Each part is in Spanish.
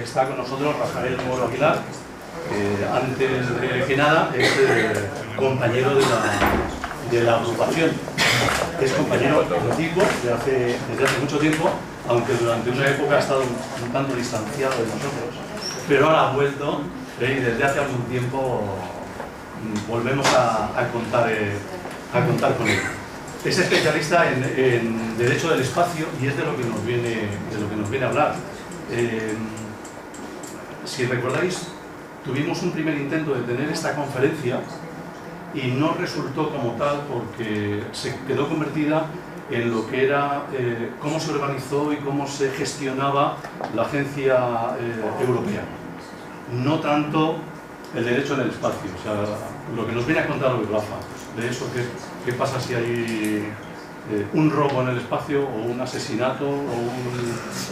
está con nosotros Rafael Moro Aguilar, que antes de que nada es compañero de la agrupación. Es compañero antiguo desde hace mucho tiempo, aunque durante una época ha estado un tanto distanciado de nosotros, pero ahora ha vuelto y desde hace algún tiempo volvemos a contar con él. Es especialista en Derecho del Espacio y es de lo que nos viene a hablar. Si recordáis, tuvimos un primer intento de tener esta conferencia y no resultó como tal porque se quedó convertida en lo que era cómo se organizó y cómo se gestionaba la agencia europea. No tanto el derecho en el espacio, o sea, lo que nos viene a contar hoy Rafa, de eso, qué pasa si hay un robo en el espacio o un asesinato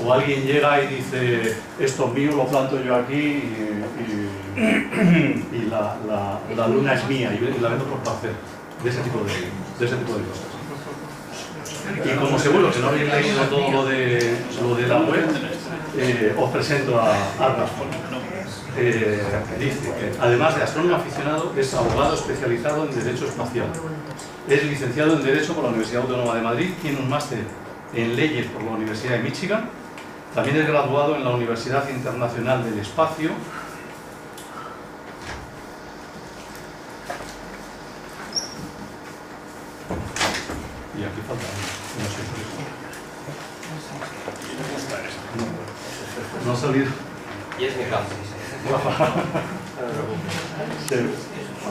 o alguien llega y dice esto es mío, lo planto yo aquí y la luna es mía y la vendo por placer, de ese tipo de cosas. Y como seguro que no habéis leído todo lo de la web, os presento a Rafa. Dice que además de astrónomo aficionado es abogado especializado en Derecho Espacial. Es licenciado en Derecho por la Universidad Autónoma de Madrid, tiene un máster en Leyes por la Universidad de Michigan, también es graduado en la Universidad Internacional del Espacio. Y aquí falta no ha salido. Y es mi campo.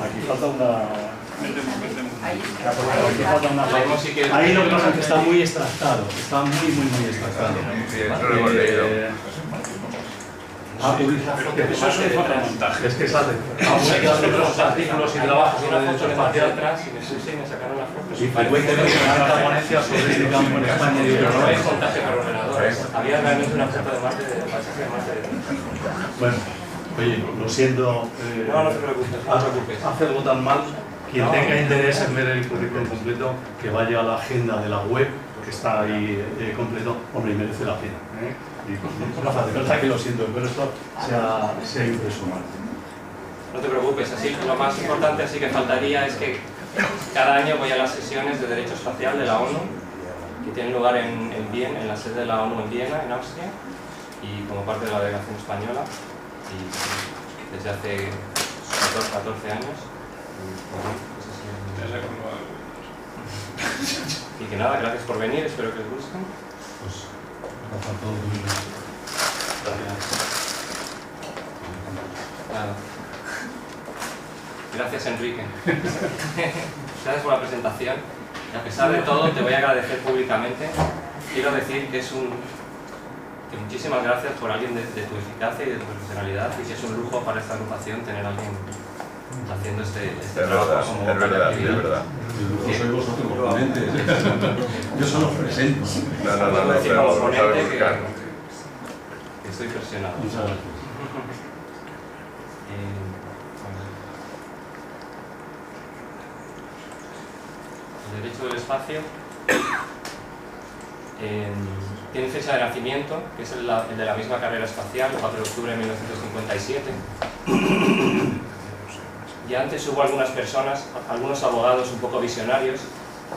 Aquí falta una... Ahí lo que pasa es que está muy extractado, está muy extractado. Eso es un fotomontaje. Es que sale. Hay otros artículos y trabajos sobre derecho espacial atrás y me sacaron las fotos. y frecuentemente una ponencia sobre este campo en España y Pero no otros es montaje por ordenador. Había realmente una foto de Marte, de paisaje de Marte. Bueno, oye, lo siento. No te preocupes. Hace algo tan mal. Quien tenga interés en ver el currículum completo, que vaya a la agenda de la web, que está ahí completo, hombre, y merece la pena. Y Rafa, de verdad que lo siento, pero esto se ha impreso mal. No te preocupes, así lo más importante así que faltaría es que cada año voy a las sesiones de Derecho Espacial de la ONU, que tienen lugar en Viena, en la sede de la ONU en Viena, en Austria, y como parte de la delegación española, y desde hace 14 años. Y que nada, gracias por venir, espero que os guste. Pues, Rafa, todo muy bien. Nada. Gracias, Enrique. Gracias por la presentación. Y a pesar de todo, te voy a agradecer públicamente. Quiero decir que que muchísimas gracias por alguien de tu eficacia y de tu profesionalidad, y que es un lujo para esta agrupación tener a alguien haciendo este trabajo como es verdad. Yo soy vosotros los ponentes. Yo solo os presento. No, decir como vamos a ponente buscar. que estoy presionado. Muchas gracias. El derecho del espacio tiene fecha de nacimiento, que es el de la misma carrera espacial, el 4 de octubre de 1957. Y antes hubo algunas personas, algunos abogados un poco visionarios,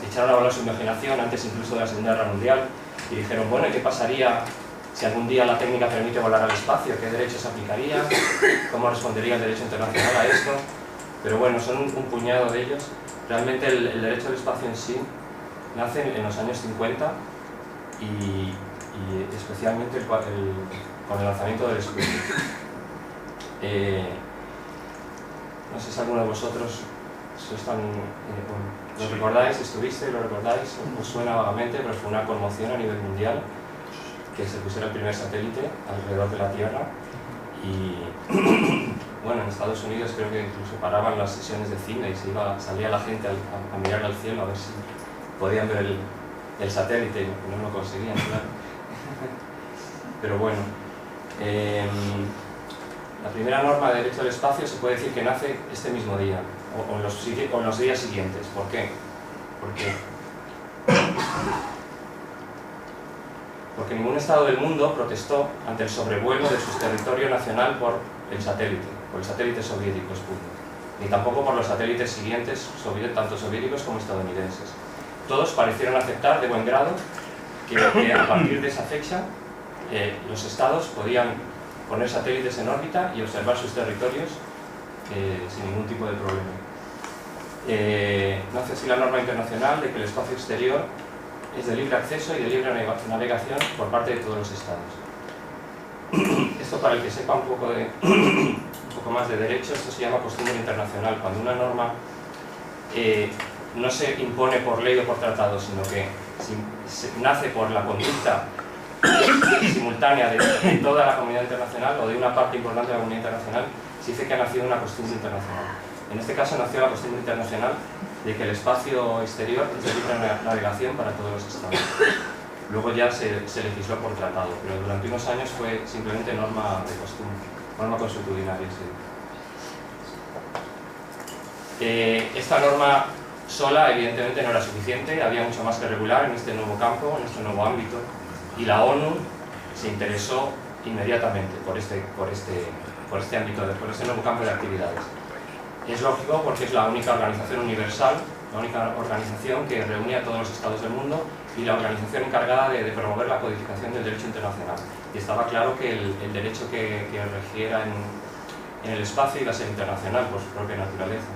que echaron a volar su imaginación, antes incluso de la Segunda Guerra Mundial, y dijeron, bueno, ¿qué pasaría si algún día la técnica permite volar al espacio? ¿Qué derechos aplicaría? ¿Cómo respondería el derecho internacional a esto? Pero bueno, son un puñado de ellos. Realmente el derecho al espacio en sí nace en los años 50 y especialmente con el lanzamiento del Sputnik. No sé si alguno de vosotros lo recordáis, estuviste, lo recordáis, os suena vagamente, pero fue una conmoción a nivel mundial que se pusiera el primer satélite alrededor de la Tierra y bueno, en Estados Unidos creo que incluso paraban las sesiones de cine y salía la gente a mirar al cielo a ver si podían ver el satélite y no lo conseguían, claro. Pero bueno, la primera norma de derecho al espacio se puede decir que nace este mismo día o en los días siguientes. ¿Por qué? Porque porque ningún Estado del mundo protestó ante el sobrevuelo de su territorio nacional por el satélite soviético Sputnik, ni tampoco por los satélites siguientes, tanto soviéticos como estadounidenses. Todos parecieron aceptar de buen grado que a partir de esa fecha los estados podían poner satélites en órbita y observar sus territorios sin ningún tipo de problema. Nace así la norma internacional de que el espacio exterior es de libre acceso y de libre navegación por parte de todos los estados. Esto, para el que sepa un poco más de derecho, esto se llama costumbre internacional, cuando una norma no se impone por ley o por tratado, sino que nace por la conducta simultánea de toda la comunidad internacional o de una parte importante de la comunidad internacional, se dice que ha nacido una costumbre internacional. En este caso nació la costumbre internacional de que el espacio exterior es de libre navegación para todos los estados. Luego ya se legisló por tratado, pero durante unos años fue simplemente norma de costumbre, norma consuetudinaria. Sí. Esta norma sola evidentemente no era suficiente, había mucho más que regular en este nuevo campo, en este nuevo ámbito, y la ONU se interesó inmediatamente por este ámbito, por este nuevo campo de actividades. Es lógico porque es la única organización universal, la única organización que reúne a todos los estados del mundo y la organización encargada de promover la codificación del derecho internacional. Y estaba claro que el derecho que regiera en el espacio iba a ser internacional por su propia naturaleza.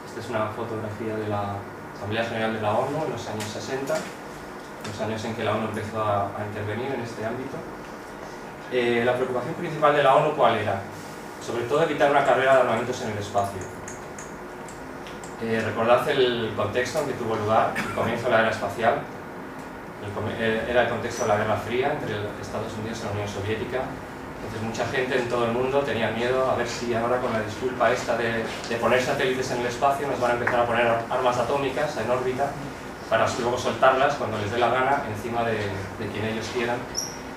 Esta es una fotografía de la Asamblea General de la ONU en los años 60, los años en que la ONU empezó a intervenir en este ámbito. La preocupación principal de la ONU, ¿cuál era? Sobre todo evitar una carrera de armamentos en el espacio. Recordad el contexto en que tuvo lugar el comienzo de la era espacial. Era el contexto de la Guerra Fría entre Estados Unidos y la Unión Soviética. Entonces mucha gente en todo el mundo tenía miedo a ver si ahora, con la disculpa esta de poner satélites en el espacio, nos van a empezar a poner armas atómicas en órbita para luego soltarlas cuando les dé la gana encima de quien ellos quieran.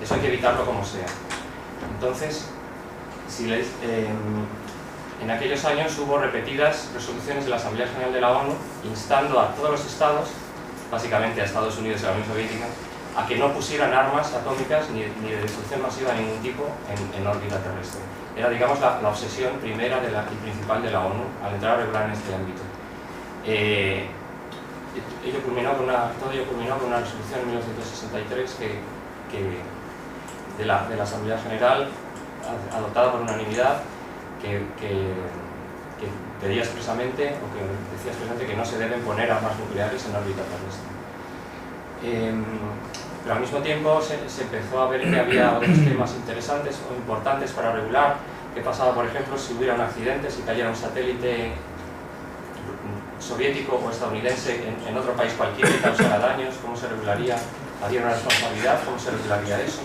Eso hay que evitarlo como sea. Entonces, en aquellos años hubo repetidas resoluciones de la Asamblea General de la ONU instando a todos los estados, básicamente a Estados Unidos y a la Unión Soviética, a que no pusieran armas atómicas ni de destrucción masiva de ningún tipo en órbita terrestre. Era, digamos, la obsesión primera y principal de la ONU al entrar a regular en este ámbito. Todo ello culminó con una resolución en 1963 de la Asamblea General, adoptada por unanimidad, que pedía expresamente, o que decía expresamente, que no se deben poner armas nucleares en órbita terrestre. Pero al mismo tiempo se empezó a ver que había otros temas interesantes o importantes para regular. ¿Qué pasaba, por ejemplo, si hubiera un accidente, si cayera un satélite soviético o estadounidense en otro país cualquiera y causara daños? ¿Cómo se regularía? ¿Había una responsabilidad? ¿Cómo se regularía eso?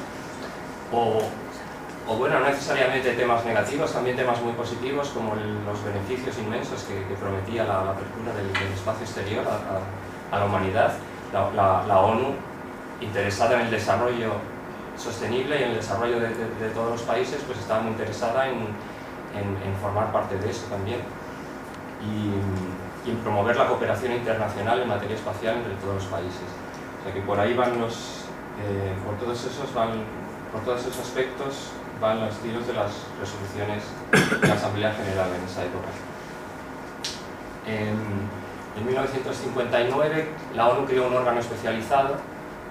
O bueno, no necesariamente temas negativos, también temas muy positivos, como los beneficios inmensos que prometía la apertura del espacio exterior a la humanidad. La ONU, interesada en el desarrollo sostenible y en el desarrollo de todos los países, pues estaba muy interesada en formar parte de eso también, y en promover la cooperación internacional en materia espacial entre todos los países. O sea que por ahí van por todos esos aspectos van los tiros de las resoluciones de la Asamblea General en esa época. En 1959 la ONU creó un órgano especializado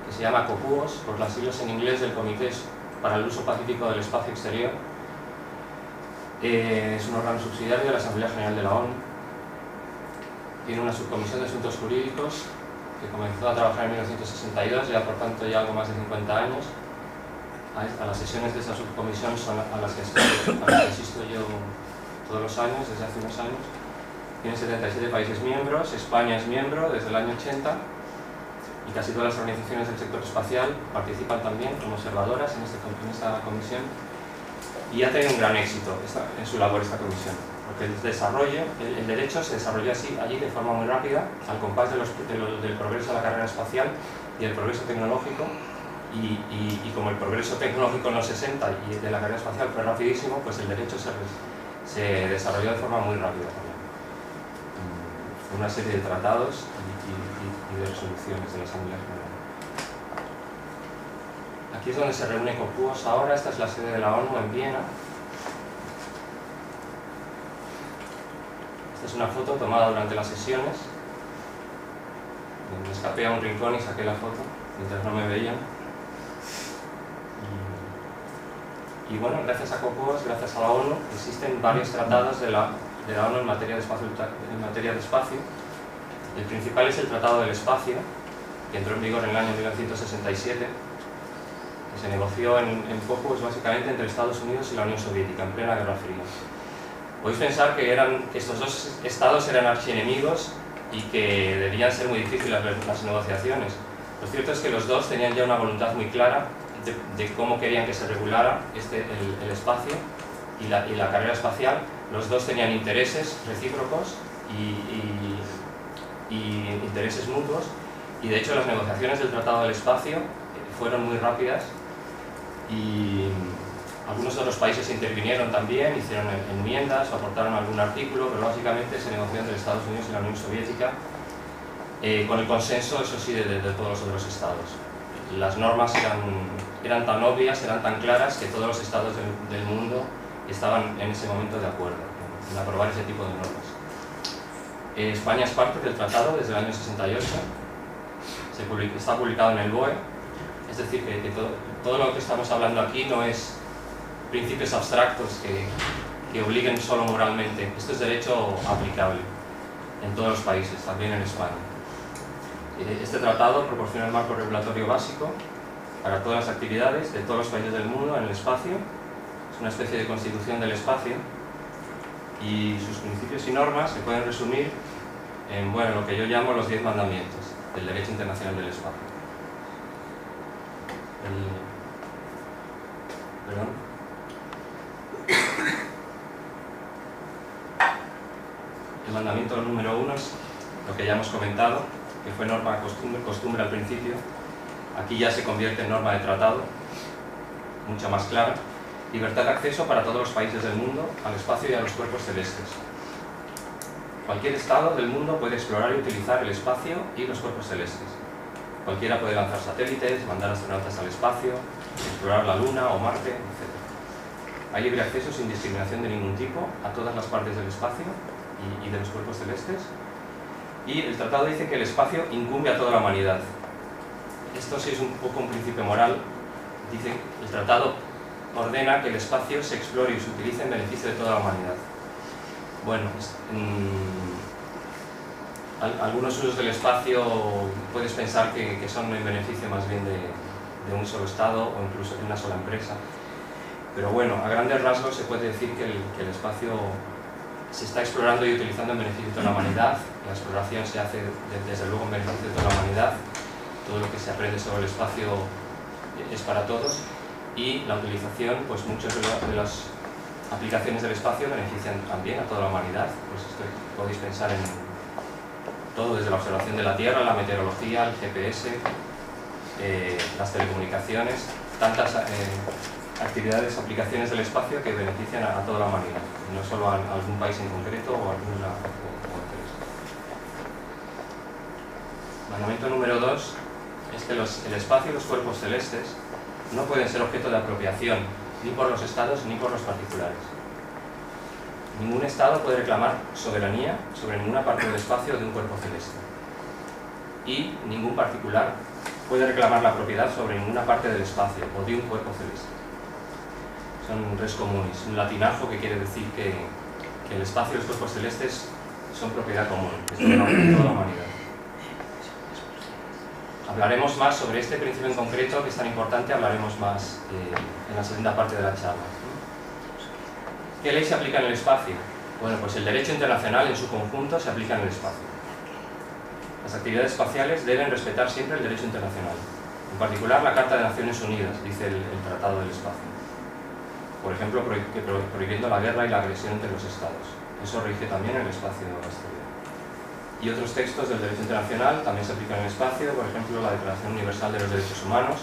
que se llama COPUOS, por las siglas en inglés del Comité para el Uso Pacífico del Espacio Exterior. Es un órgano subsidiario de la Asamblea General de la ONU. Tiene una subcomisión de asuntos jurídicos que comenzó a trabajar en 1962, ya por tanto ya algo más de 50 años. A las sesiones de esa subcomisión son a las que asisto yo todos los años, desde hace unos años. Tiene 77 países miembros, España es miembro desde el año 80, y casi todas las organizaciones del sector espacial participan también como observadoras en esta comisión, y ha tenido un gran éxito en su labor esta comisión, porque el derecho se desarrolló allí de forma muy rápida, al compás del progreso de la carrera espacial y del progreso tecnológico. Y como el progreso tecnológico en los 60 y de la carrera espacial fue rapidísimo, pues el derecho se desarrolló de forma muy rápida también. Fue una serie de tratados y de resoluciones de la Asamblea General. Aquí es donde se reúne COPUOS ahora. Esta es la sede de la ONU en Viena. Esta es una foto tomada durante las sesiones. Me escapé a un rincón y saqué la foto mientras no me veían. Y bueno, gracias a COPUOS, gracias a la ONU, existen varios tratados de la ONU en materia de espacio. El principal es el Tratado del Espacio, que entró en vigor en el año 1967, que se negoció en COPUOS básicamente entre Estados Unidos y la Unión Soviética, en plena Guerra Fría. Podéis pensar que estos dos estados eran archienemigos y que debían ser muy difíciles las negociaciones. Lo cierto es que los dos tenían ya una voluntad muy clara de cómo querían que se regulara el espacio y la carrera espacial. Los dos tenían intereses recíprocos y intereses mutuos, y de hecho las negociaciones del Tratado del Espacio fueron muy rápidas y algunos otros países intervinieron también, hicieron enmiendas o aportaron algún artículo, pero básicamente se negoció entre Estados Unidos y la Unión Soviética con el consenso, eso sí, de todos los otros estados. Las normas eran tan obvias, eran tan claras, que todos los estados del mundo estaban en ese momento de acuerdo en aprobar ese tipo de normas. España es parte del tratado desde el año 68, está publicado en el BOE, es decir, que todo lo que estamos hablando aquí no es principios abstractos que obliguen solo moralmente. Esto es derecho aplicable en todos los países, también en España. Este tratado proporciona el marco regulatorio básico para todas las actividades de todos los países del mundo en el espacio. Es una especie de constitución del espacio y sus principios y normas se pueden resumir en lo que yo llamo los 10 mandamientos del derecho internacional del espacio. El mandamiento número 1 es lo que ya hemos comentado, que fue norma costumbre al principio. Aquí ya se convierte en norma de tratado, mucha más clara. Libertad de acceso para todos los países del mundo al espacio y a los cuerpos celestes. Cualquier estado del mundo puede explorar y utilizar el espacio y los cuerpos celestes. Cualquiera puede lanzar satélites, mandar astronautas al espacio, explorar la Luna o Marte, etc. Hay libre acceso sin discriminación de ningún tipo a todas las partes del espacio y de los cuerpos celestes. Y el tratado dice que el espacio incumbe a toda la humanidad. Esto sí es un poco un principio moral. Dice el tratado ordena que el espacio se explore y se utilice en beneficio de toda la humanidad. Bueno, algunos usos del espacio puedes pensar que son en beneficio más bien de un solo estado o incluso de una sola empresa. Pero bueno, a grandes rasgos se puede decir que el espacio se está explorando y utilizando en beneficio de toda la humanidad. La exploración se hace desde luego en beneficio de toda la humanidad. Todo lo que se aprende sobre el espacio es para todos, y la utilización, pues muchas de las aplicaciones del espacio benefician también a toda la humanidad. Pues podéis pensar en todo, desde la observación de la Tierra, la meteorología, el GPS, las telecomunicaciones, tantas actividades, aplicaciones del espacio que benefician a toda la humanidad, no solo a algún país en concreto o a alguna tres. Mandamiento número 2 es que el espacio y los cuerpos celestes no pueden ser objeto de apropiación ni por los estados ni por los particulares. Ningún estado puede reclamar soberanía sobre ninguna parte del espacio de un cuerpo celeste, y ningún particular puede reclamar la propiedad sobre ninguna parte del espacio o de un cuerpo celeste. Son res communis, un latinajo que quiere decir que el espacio y los cuerpos celestes son propiedad común, que están en toda la humanidad. Hablaremos más sobre este principio en concreto, que es tan importante, hablaremos más en la segunda parte de la charla. ¿Qué ley se aplica en el espacio? Bueno, pues el derecho internacional en su conjunto se aplica en el espacio. Las actividades espaciales deben respetar siempre el derecho internacional, en particular la Carta de Naciones Unidas, dice el Tratado del Espacio. Por ejemplo, prohibiendo la guerra y la agresión entre los estados. Eso rige también el espacio exterior. Y otros textos del derecho internacional también se aplican en el espacio, por ejemplo, la Declaración Universal de los Derechos Humanos,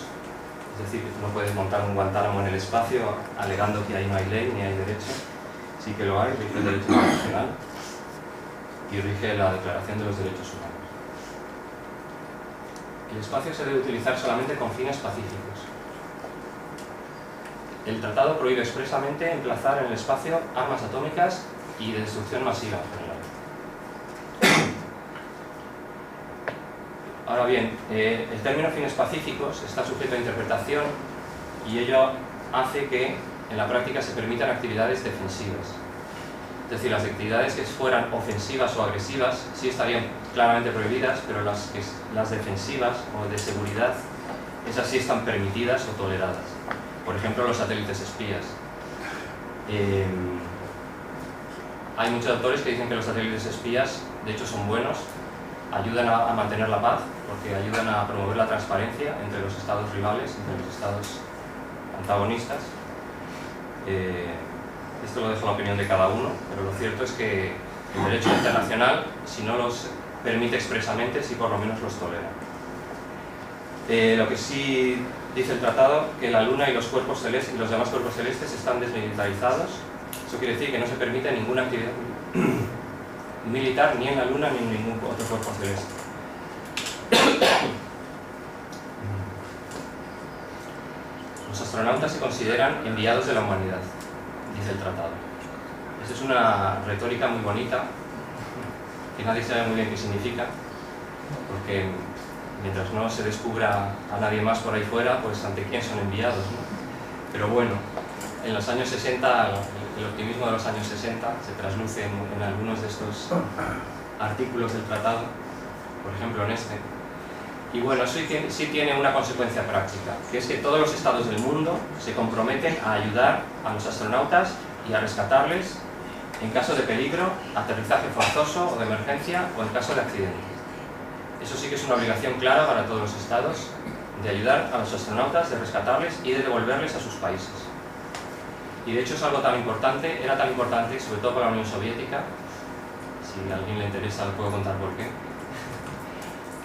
es decir, que tú no puedes montar un Guantánamo en el espacio alegando que ahí no hay ley ni hay derecho. Sí que lo hay, rige el derecho internacional y rige la Declaración de los Derechos Humanos. El espacio se debe utilizar solamente con fines pacíficos. El tratado prohíbe expresamente emplazar en el espacio armas atómicas y de destrucción masiva en general. Ahora bien, el término fines pacíficos está sujeto a interpretación y ello hace que en la práctica se permitan actividades defensivas. Es decir, las actividades que fueran ofensivas o agresivas sí estarían claramente prohibidas, pero las defensivas o de seguridad, esas sí están permitidas o toleradas. Por ejemplo, los satélites espías. Hay muchos autores que dicen que los satélites espías, de hecho, son buenos, ayudan a mantener la paz, porque ayudan a promover la transparencia entre los estados rivales, entre los estados antagonistas. Esto lo dejo a la opinión de cada uno, pero lo cierto es que el derecho internacional, si no los permite expresamente, sí por lo menos los tolera. Lo que sí dice el tratado, que la Luna y los cuerpos celestes y los demás cuerpos celestes están desmilitarizados. Eso quiere decir que no se permite ninguna actividad militar ni en la Luna ni en ningún otro cuerpo celeste. Los astronautas se consideran enviados de la humanidad, dice el tratado. Esta es una retórica muy bonita, que nadie sabe muy bien qué significa, porque mientras no se descubra a nadie más por ahí fuera, pues ante quién son enviados, ¿no? Pero bueno, en los años 60, el optimismo de los años 60 se trasluce en algunos de estos artículos del tratado, por ejemplo en este. Y bueno, sí tiene una consecuencia práctica, que es que todos los estados del mundo se comprometen a ayudar a los astronautas y a rescatarles en caso de peligro, aterrizaje forzoso o de emergencia o en caso de accidente. Eso sí que es una obligación clara para todos los estados de ayudar a los astronautas, de rescatarles y de devolverles a sus países. Y de hecho es algo tan importante, era tan importante, sobre todo para la Unión Soviética, si a alguien le interesa le puedo contar por qué,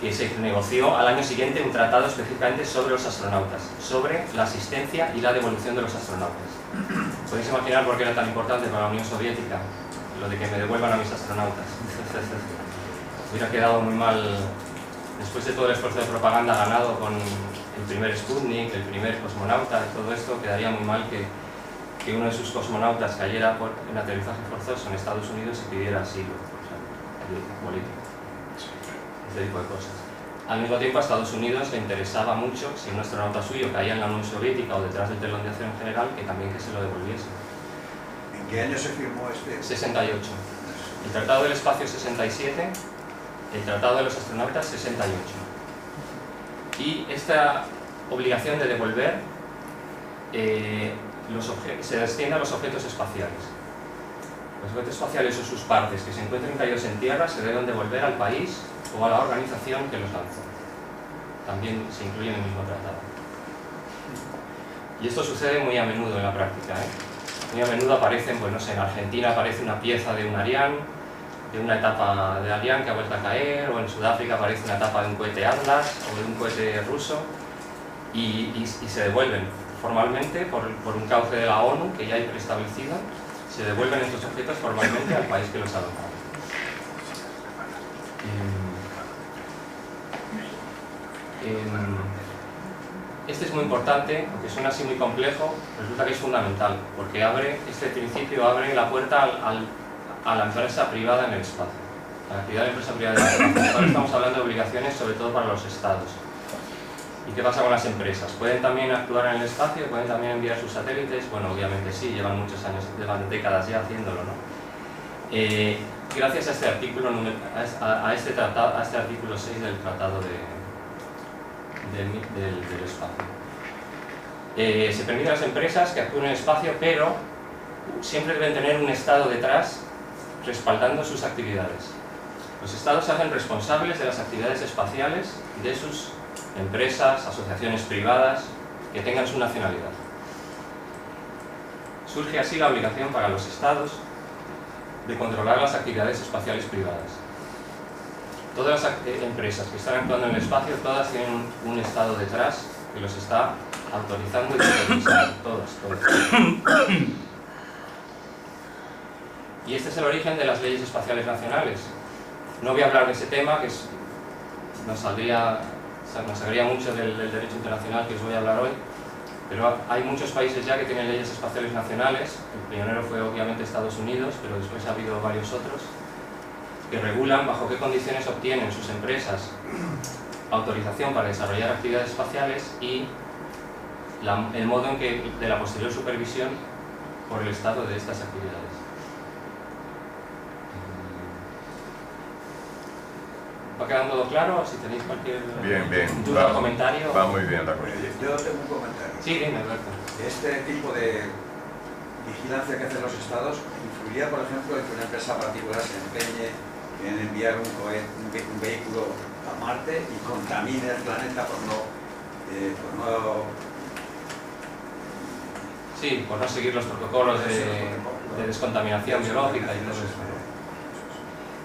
que se negoció al año siguiente un tratado específicamente sobre los astronautas, sobre la asistencia y la devolución de los astronautas. ¿Podéis imaginar por qué era tan importante para la Unión Soviética lo de que me devuelvan a mis astronautas? Hubiera quedado muy mal, después de todo el esfuerzo de propaganda ganado con el primer Sputnik, el primer cosmonauta y todo esto, quedaría muy mal que uno de sus cosmonautas cayera en aterrizaje forzoso en Estados Unidos y pidiera asilo, por ejemplo, político. Este tipo de cosas. Al mismo tiempo a Estados Unidos le interesaba mucho, si un astronauta suyo caía en la Unión Soviética o detrás del telón de acero en general, que también que se lo devolviese. ¿En qué año se firmó este? 68. El Tratado del Espacio 67, el Tratado de los Astronautas 68. Y esta obligación de devolver se extiende a los objetos espaciales. Los objetos espaciales o sus partes que se encuentren caídos en tierra se deben devolver al país o a la organización que los lanzó. También se incluye en el mismo tratado. Y esto sucede muy a menudo en la práctica, Muy a menudo aparecen, pues no sé, en Argentina aparece una pieza de un Ariane, de una etapa de Ariane que ha vuelto a caer, o en Sudáfrica aparece una etapa de un cohete Atlas o de un cohete ruso, y se devuelven formalmente por un cauce de la ONU que ya hay preestablecido, se devuelven estos objetos formalmente al país que los ha lanzado. Este es muy importante, aunque suena así muy complejo, resulta que es fundamental, porque este principio abre la puerta a la empresa privada en el espacio, a la actividad de la empresa privada en el espacio. Ahora estamos hablando de obligaciones sobre todo para los estados. ¿Y qué pasa con las empresas? ¿Pueden también actuar en el espacio? ¿Pueden también enviar sus satélites? Bueno, obviamente sí, llevan muchos años, llevan décadas ya haciéndolo, ¿no? Gracias a este artículo, a este artículo 6 del Tratado del Espacio. Se permite a las empresas que actúen en el espacio, pero siempre deben tener un Estado detrás respaldando sus actividades. Los Estados se hacen responsables de las actividades espaciales de sus empresas, asociaciones privadas que tengan su nacionalidad. Surge así la obligación para los Estados de controlar las actividades espaciales privadas. Todas las empresas que están actuando en el espacio, todas tienen un Estado detrás que los está autorizando y supervisando, todas. Y este es el origen de las leyes espaciales nacionales. No voy a hablar de ese tema, que nos saldría mucho del derecho internacional que os voy a hablar hoy, Pero hay muchos países ya que tienen leyes espaciales nacionales. El pionero fue obviamente Estados Unidos, pero después ha habido varios otros que regulan bajo qué condiciones obtienen sus empresas autorización para desarrollar actividades espaciales y el modo en que de la posterior supervisión por el estado de estas actividades. ¿Va quedando todo claro? Si tenéis cualquier duda o comentario. Va muy bien la cosa. Yo tengo un comentario. Sí, dime, Alberto. Este tipo de vigilancia que hacen los estados influiría, por ejemplo, en que una empresa particular se empeñe en enviar un vehículo a Marte y contamine el planeta por no Sí, por no seguir los protocolos de descontaminación biológica y todo eso.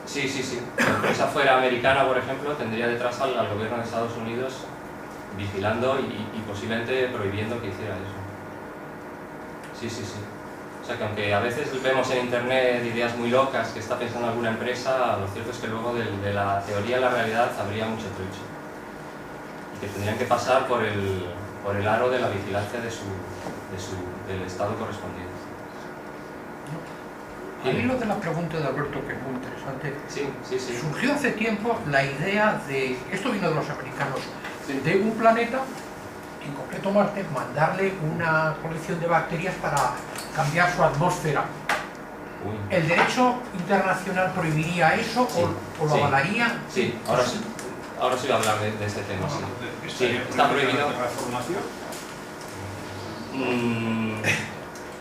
Sí. Si la empresa fuera americana, por ejemplo, tendría detrás al gobierno de Estados Unidos vigilando y posiblemente prohibiendo que hiciera eso. Sí. O sea que aunque a veces vemos en internet ideas muy locas que está pensando alguna empresa, lo cierto es que luego de la teoría a la realidad habría mucho trecho. Y que tendrían que pasar por el aro de la vigilancia del estado correspondiente. A mí lo de la pregunta de Alberto, que es muy interesante, Sí. surgió hace tiempo la idea de, esto vino de los americanos, de un planeta, en concreto Marte, mandarle una colección de bacterias para cambiar su atmósfera. ¿El derecho internacional prohibiría eso o lo avalaría? Sí, ahora sí voy a hablar de este tema. Sí, está prohibido.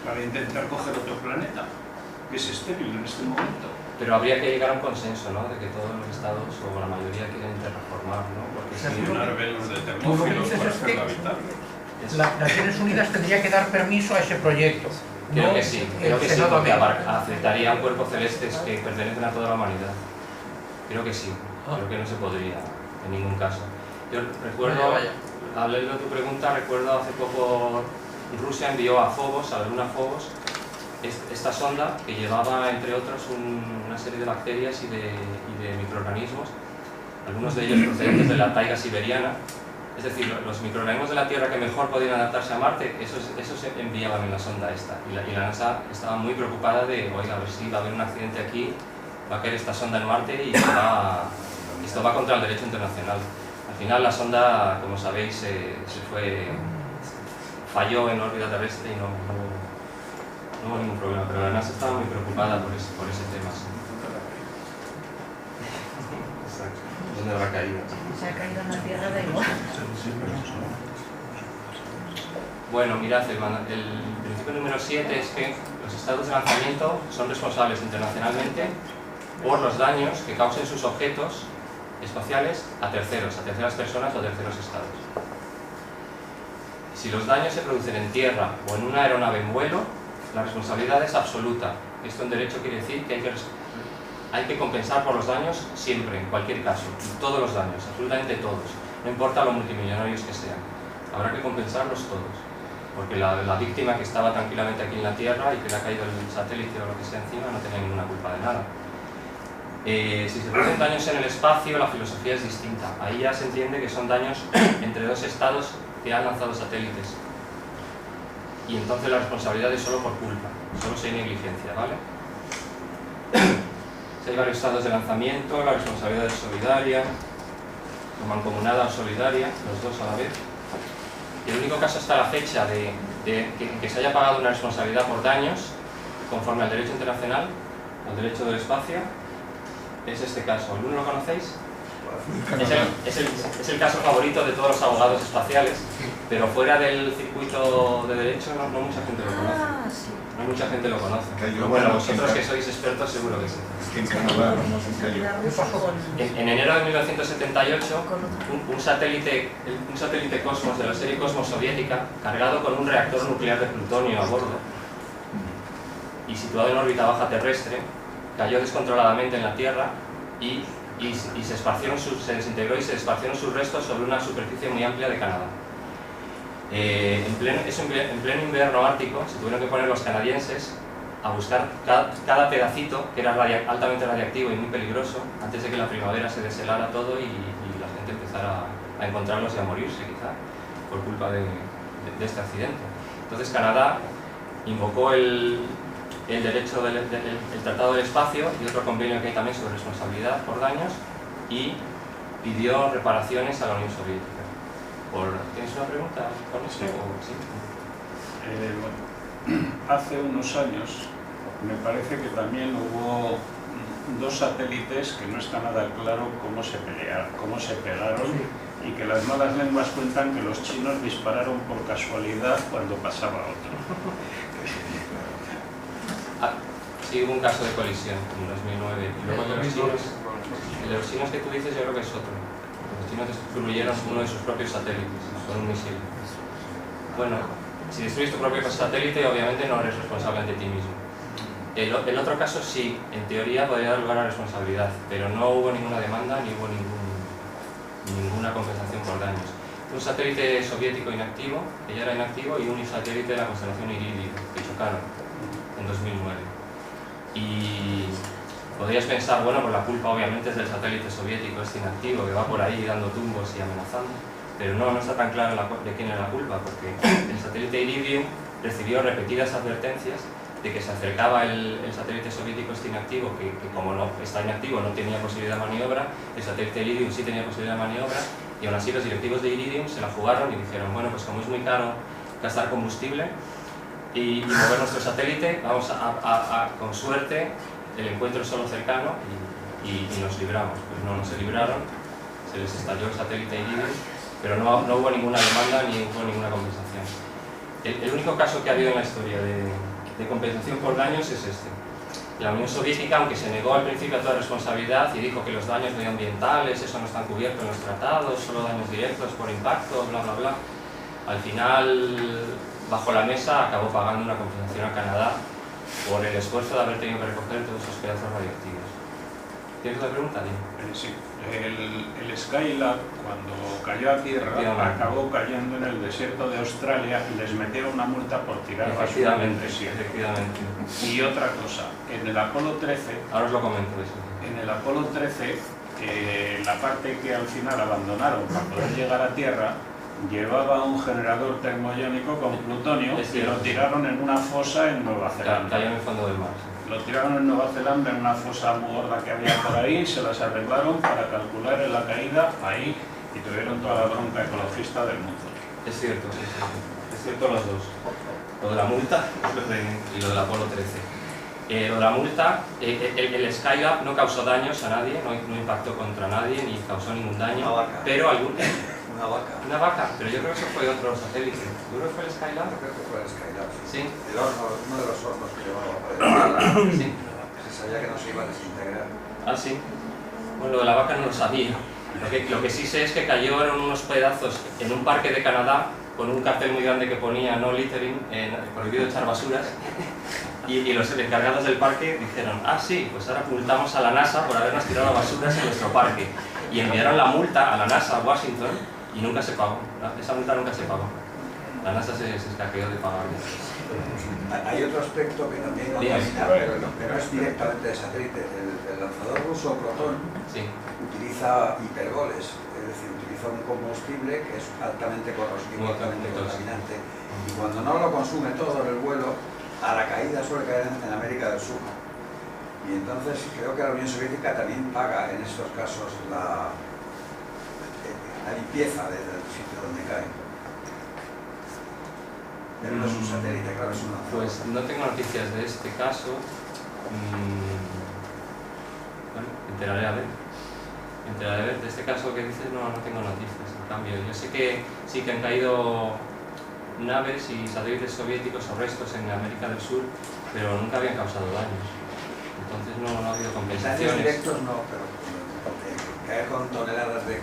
Para intentar coger otro planeta que es estéril en este momento. Pero habría que llegar a un consenso, ¿no? De que todos los estados o la mayoría quieren terraformar, ¿no? Porque Llenar velos de Tú lo que termófilos dices para es hacerlo que habitable. las Naciones Unidas tendría que dar permiso a ese proyecto. Creo no que sí, el porque Senado americano. afectaría a un cuerpo celeste que pertenecen a toda la humanidad. Creo que sí, creo que no se podría en ningún caso. Yo recuerdo, al leer tu pregunta, recuerdo hace poco Rusia envió a Phobos, a la luna Phobos, esta sonda que llevaba entre otros una serie de bacterias y de microorganismos, algunos de ellos procedentes de la taiga siberiana. Es decir, los microorganismos de la Tierra que mejor podían adaptarse a Marte, esos se enviaban en la sonda esta. Y la NASA estaba muy preocupada de, oiga, a ver si va a haber un accidente aquí, va a caer esta sonda en Marte y esto va contra el derecho internacional. Al final la sonda, como sabéis, falló en órbita terrestre y no hubo ningún problema, pero la NASA estaba muy preocupada por ese tema. Sí. Exacto. ¿Dónde habrá caído? Se ha caído en la Tierra, da igual. Bueno, mirad, el principio número 7 es que los estados de lanzamiento son responsables internacionalmente por los daños que causen sus objetos espaciales a terceras personas o terceros estados. Si los daños se producen en tierra o en una aeronave en vuelo, la responsabilidad es absoluta. Esto en derecho quiere decir que hay que compensar por los daños siempre, en cualquier caso, todos los daños, absolutamente todos, no importa lo multimillonarios que sean, habrá que compensarlos todos, porque la víctima que estaba tranquilamente aquí en la Tierra y que le ha caído el satélite o lo que sea encima no tenía ninguna culpa de nada. Si se producen daños en el espacio, la filosofía es distinta. Ahí ya se entiende que son daños entre dos estados que han lanzado satélites. Y entonces la responsabilidad es solo por culpa, solo si hay negligencia, ¿vale? Si hay varios estados de lanzamiento, la responsabilidad es solidaria, o mancomunada o solidaria, los dos a la vez. Y el único caso hasta la fecha de que se haya pagado una responsabilidad por daños, conforme al derecho internacional, al derecho del espacio, es este caso. ¿Alguno lo conocéis? Es el caso favorito de todos los abogados espaciales, pero fuera del circuito de derecho no mucha gente lo conoce. Sí. No mucha gente lo conoce. Pero bueno, vosotros que sois expertos seguro que sí. En enero de 1978, un satélite Cosmos de la serie Cosmos soviética, cargado con un reactor nuclear de plutonio a bordo y situado en órbita baja terrestre, cayó descontroladamente en la Tierra y se desintegró y se esparcieron sus restos sobre una superficie muy amplia de Canadá. En pleno invierno ártico se tuvieron que poner los canadienses a buscar cada pedacito que era altamente radiactivo y muy peligroso antes de que la primavera se deshelara todo y la gente empezara a encontrarlos y a morirse quizá por culpa de de este accidente. Entonces Canadá invocó el derecho del Tratado del Espacio y otro convenio que hay también sobre responsabilidad por daños y pidió reparaciones a la Unión Soviética. ¿Tienes una pregunta con esto? Sí. Bueno, hace unos años me parece que también hubo dos satélites que no está nada claro cómo se pegaron y que las malas lenguas cuentan que los chinos dispararon por casualidad cuando pasaba otro. Sí, hubo un caso de colisión en 2009 y luego el de los chinos que tú dices yo creo que es otro. Los chinos destruyeron uno de sus propios satélites con un misil. Bueno, si destruyes tu propio satélite obviamente no eres responsable ante ti mismo. El otro caso sí, en teoría podría dar lugar a responsabilidad, pero no hubo ninguna demanda ni hubo ninguna compensación por daños. Un satélite soviético inactivo, que ya era inactivo, y un satélite de la constelación Iridio, que chocaron en 2009. Y podrías pensar, bueno, pues la culpa obviamente es del satélite soviético, este inactivo, que va por ahí dando tumbos y amenazando, pero no está tan claro de quién es la culpa, porque el satélite Iridium recibió repetidas advertencias de que se acercaba el satélite soviético este inactivo, que como no está inactivo no tenía posibilidad de maniobra, el satélite Iridium sí tenía posibilidad de maniobra, y aún así los directivos de Iridium se la jugaron y dijeron, bueno, pues como es muy caro gastar combustible y mover nuestro satélite, vamos con suerte, el encuentro es solo cercano y nos libramos. Pues no se libraron, se les estalló el satélite Iridium, pero no hubo ninguna demanda ni hubo ninguna compensación. El único caso que ha habido en la historia de compensación por daños es este. La Unión Soviética, aunque se negó al principio a toda responsabilidad y dijo que los daños medioambientales, eso no están cubiertos en los tratados, solo daños directos por impacto, bla bla bla, al final, bajo la mesa, acabó pagando una compensación a Canadá por el esfuerzo de haber tenido que recoger todos esos pedazos radioactivos. ¿Tienes otra pregunta? Sí. El Skylab, cuando cayó a tierra, acabó cayendo en el desierto de Australia y les metieron una multa por tirar basura en el desierto. Efectivamente. Y otra cosa, en el Apolo 13... Ahora os lo comento eso. En el Apolo 13, la parte que al final abandonaron para poder llegar a tierra, llevaba un generador termoiónico con plutonio y lo tiraron en una fosa en Nueva Zelanda. Cayó en el fondo del mar. Lo tiraron en Nueva Zelanda en una fosa muy gorda que había por ahí, se las arreglaron para calcular en la caída ahí y tuvieron toda la bronca ecologista del mundo. Es cierto, sí. Es cierto los dos. Lo de la multa y lo del Apolo 13. Lo de la multa, el Skylab no causó daños a nadie, no impactó contra nadie ni causó ningún daño. Una vaca. Pero Una vaca. Una vaca, pero yo creo que eso fue otro satélite. ¿Tú creo que fue el Skylab? Yo creo que fue el Skylab. Sí. El horno, uno de los hornos que llevaba para el Sí. se sabía que no se iba a desintegrar. Ah, sí. Bueno, lo de la vaca no lo sabía. Lo que sí sé es que cayeron unos pedazos en un parque de Canadá con un cartel muy grande que ponía no littering, prohibido echar basuras. Y los encargados del parque dijeron, ah sí, pues ahora multamos a la NASA por habernos tirado basuras en nuestro parque. Y enviaron la multa a la NASA a Washington y nunca se pagó. Esa multa nunca se pagó. La NASA se escaqueó de pagar. Hay otro aspecto que también contamina, pero no es directamente de satélite. El lanzador ruso Proton utiliza hipergoles, es decir, utiliza un combustible que es altamente corrosivo, altamente contaminante, y cuando no lo consume todo en el vuelo, a la caída suele caer en América del Sur. Y entonces creo que la Unión Soviética también paga en estos casos la limpieza del sitio donde cae. Pero no es un satélite, claro, es una... Pues no tengo noticias de este caso. Bueno, enteraré a ver. De este caso que dices no tengo noticias. En cambio, yo sé que sí que han caído naves y satélites soviéticos o restos en América del Sur, pero nunca habían causado daños. Entonces no ha habido compensaciones. Daños directos no, pero caer con toneladas de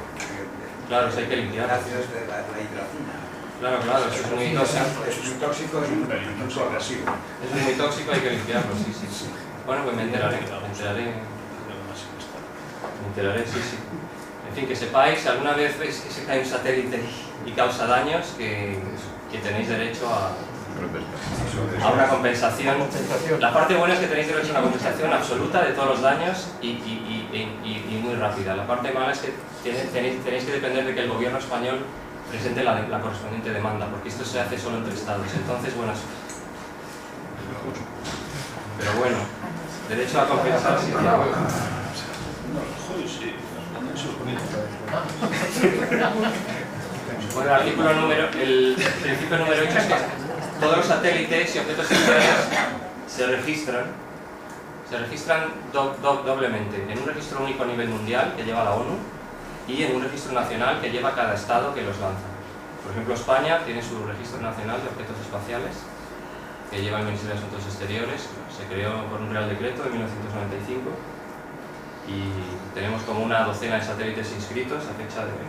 claro, eso hay que limpiarlo. ácidos de la hidracina. Claro, eso es muy tóxico. Es muy tóxico y muy corrosivo. Eso es muy tóxico, hay que limpiarlo, sí. Bueno, pues me enteraré, sí. En fin, que sepáis, si alguna vez veis que se cae un satélite y causa daños, que tenéis derecho a una compensación. La parte buena es que tenéis derecho a una compensación absoluta de todos los daños y muy rápida. La parte mala es que tenéis que depender de que el gobierno español presente la correspondiente demanda, porque esto se hace solo entre estados. Entonces, bueno, pero bueno, derecho a compensar si bueno, el principio número 8 es que todos los satélites y objetos similares se registran doblemente, en un registro único a nivel mundial que lleva la ONU y en un registro nacional que lleva cada estado que los lanza. Por ejemplo, España tiene su registro nacional de objetos espaciales que lleva el Ministerio de Asuntos Exteriores, se creó por un Real Decreto de 1995 y tenemos como una docena de satélites inscritos a fecha de hoy.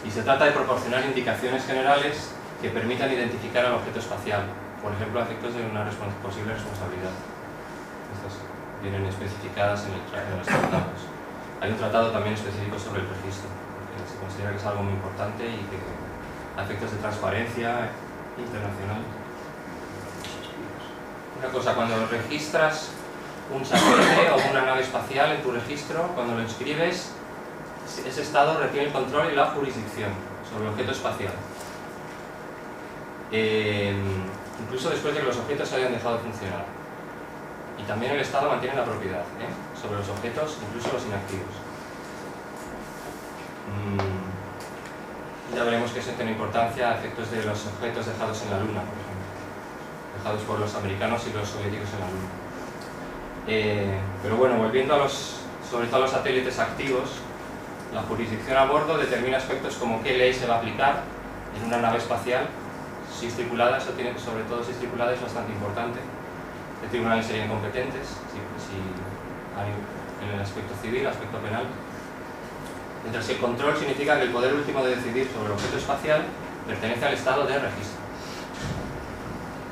Y se trata de proporcionar indicaciones generales que permitan identificar al objeto espacial, por ejemplo, a efectos de una posible responsabilidad. Estas vienen especificadas en los tratados. Hay un tratado también específico sobre el registro, porque se considera que es algo muy importante y que a efectos de transparencia internacional. Una cosa, cuando registras un satélite o una nave espacial en tu registro, cuando lo inscribes, ese estado retiene el control y la jurisdicción sobre el objeto espacial. Incluso después de que los objetos hayan dejado de funcionar. Y también el Estado mantiene la propiedad sobre los objetos, incluso los inactivos. Ya veremos que eso tiene importancia a efectos de los objetos dejados en la Luna, por ejemplo. Dejados por los americanos y los soviéticos en la Luna. Pero bueno, volviendo a sobre todo a los satélites activos, la jurisdicción a bordo determina aspectos como qué ley se va a aplicar en una nave espacial. Si es tripulada, eso tiene, sobre todo si es tripulada, es bastante importante. ¿Qué tribunales serían competentes? Si hay en el aspecto civil, aspecto penal. Mientras que el control significa que el poder último de decidir sobre el objeto espacial pertenece al estado de registro.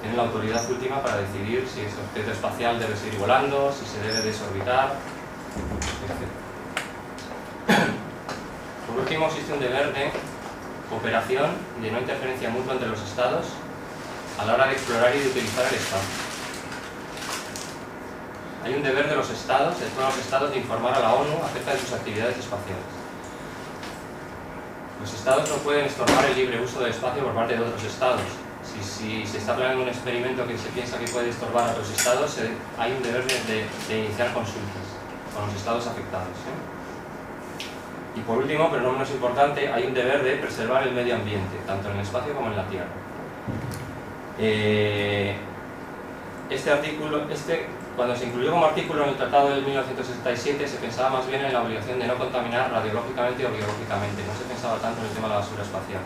Tiene la autoridad última para decidir si ese objeto espacial debe seguir volando, si se debe desorbitar, etc. Por último, existe un deber de cooperación y de no interferencia mutua entre los estados a la hora de explorar y de utilizar el espacio. Hay un deber de los estados, de todos los estados, de informar a la ONU acerca de sus actividades espaciales. Los estados no pueden estorbar el libre uso del espacio por parte de otros estados. Si se está planeando un experimento que se piensa que puede estorbar a otros estados, hay un deber de iniciar consultas con los estados afectados. Y por último, pero no menos importante, hay un deber de preservar el medio ambiente, tanto en el espacio como en la Tierra. Este artículo, cuando se incluyó como artículo en el Tratado del 1967, se pensaba más bien en la obligación de no contaminar radiológicamente o biológicamente, no se pensaba tanto en el tema de la basura espacial.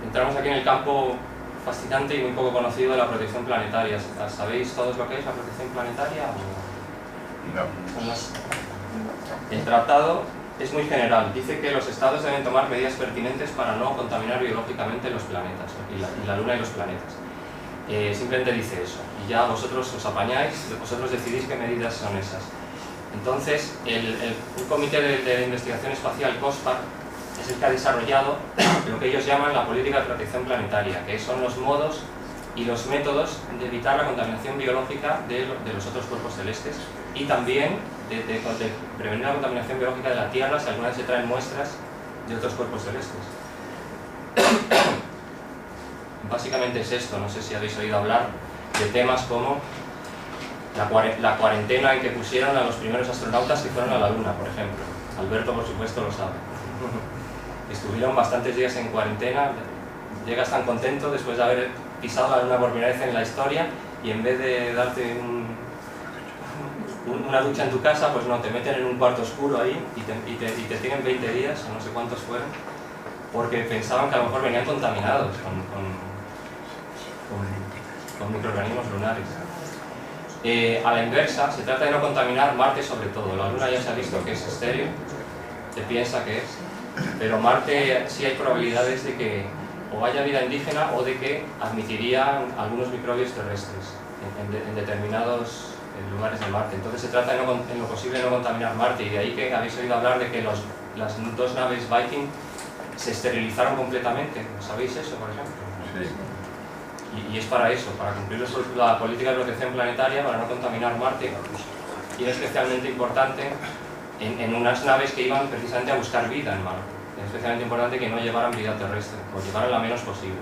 Entramos aquí en el campo fascinante y muy poco conocido de la protección planetaria. ¿Sabéis todos lo que es la protección planetaria? No. El tratado es muy general. Dice que los estados deben tomar medidas pertinentes para no contaminar biológicamente los planetas, y la Luna y los planetas. Simplemente dice eso. Y ya vosotros os apañáis, vosotros decidís qué medidas son esas. Entonces, un comité de investigación espacial, COSPAR, es el que ha desarrollado lo que ellos llaman la política de protección planetaria, que son los modos y los métodos de evitar la contaminación biológica de los otros cuerpos celestes y también de prevenir la contaminación biológica de la Tierra si alguna vez se traen muestras de otros cuerpos celestes. Básicamente es esto, no sé si habéis oído hablar de temas como la cuarentena en que pusieron a los primeros astronautas que fueron a la Luna, por ejemplo. Alberto, por supuesto, lo sabe. Estuvieron bastantes días en cuarentena, llegas tan contento después de haber pisado la Luna por primera vez en la historia y en vez de darte una ducha en tu casa, pues no, te meten en un cuarto oscuro ahí y te tienen 20 días, o no sé cuántos fueron, porque pensaban que a lo mejor venían contaminados con microorganismos lunares. A la inversa, se trata de no contaminar Marte sobre todo. La Luna ya se ha visto que es estéril, se piensa que es, pero Marte sí hay probabilidades de que o haya vida indígena o de que admitiría algunos microbios terrestres en determinados lugares de Marte. Entonces se trata de en lo posible no contaminar Marte, y de ahí que habéis oído hablar de que las dos naves Viking se esterilizaron completamente. ¿Sabéis eso, por ejemplo? Sí. Y es para eso, para cumplir la política de protección planetaria, para no contaminar Marte. y era especialmente importante en unas naves que iban precisamente a buscar vida en Marte. Era especialmente importante que no llevaran vida terrestre, o llevaran la menos posible.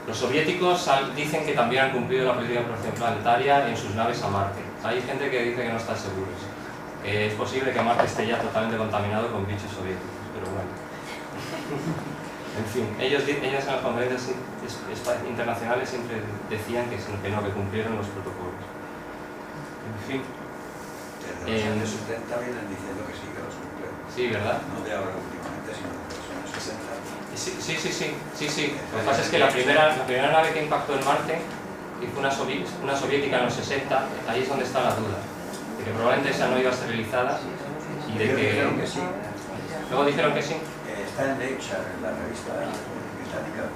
Los soviéticos dicen que también han cumplido la política de exploración planetaria en sus naves a Marte. Hay gente que dice que no está seguros. Es posible que Marte esté ya totalmente contaminado con bichos soviéticos, pero bueno. En fin, ellos en las conferencias internacionales siempre decían que no, que cumplieron los protocolos. En fin. Desde los años 70 vienen diciendo que sí, que los cumplen. Sí, ¿verdad? No de ahora últimamente, sino de los años 60. Sí. Lo que pasa es que la primera nave que impactó en Marte, que fue una soviética en los 60, ahí es donde está la duda. De que probablemente esa no iba esterilizada y de que... Dijeron que sí. Luego dijeron que sí. Está en Nature, en la revista británica.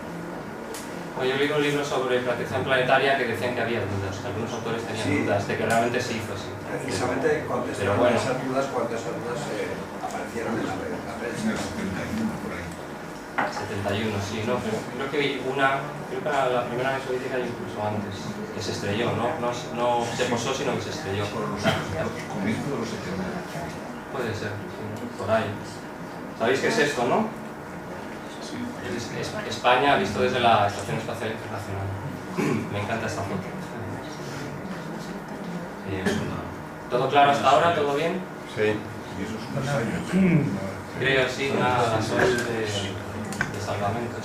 Bueno, yo leí un libro sobre protección planetaria que decían que había dudas, que algunos autores tenían dudas de que realmente se hizo así. Precisamente contestaron bueno, esas dudas cuando esas dudas aparecieron en la prensa. 71, sí, no, pero creo que la primera vez soviética incluso antes, que se estrelló, no se posó, sino que se estrelló. Puede ser, sí, por ahí. ¿Sabéis qué es esto, no? Es España visto desde la Estación Espacial Internacional. Me encanta esta foto. ¿Todo claro hasta ahora? ¿Todo bien? Sí. Creo, sí, una sol de salvamento.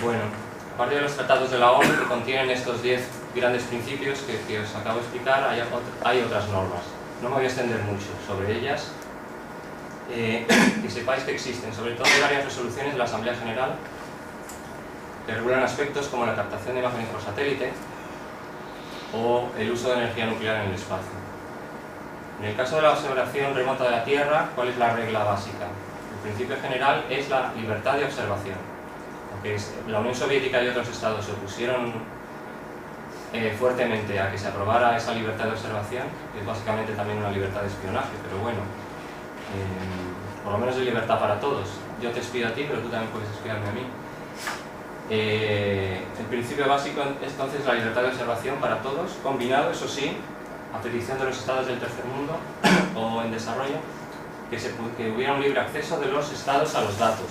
Bueno, aparte de los tratados de la ONU que contienen estos 10 grandes principios que os acabo de explicar, hay otras normas. No me voy a extender mucho sobre ellas. Que sepáis que existen, sobre todo hay varias resoluciones de la Asamblea General que regulan aspectos como la captación de imágenes por satélite o el uso de energía nuclear en el espacio. En el caso de la observación remota de la Tierra, ¿cuál es la regla básica? El principio general es la libertad de observación. Aunque la Unión Soviética y otros estados se opusieron fuertemente a que se aprobara esa libertad de observación, que es básicamente también una libertad de espionaje, pero bueno, por lo menos de libertad para todos. Yo te espío a ti, pero tú también puedes espiarme a mí. El principio básico es entonces la libertad de observación para todos, combinado, eso sí, a petición de los estados del tercer mundo o en desarrollo, que hubiera un libre acceso de los estados a los datos,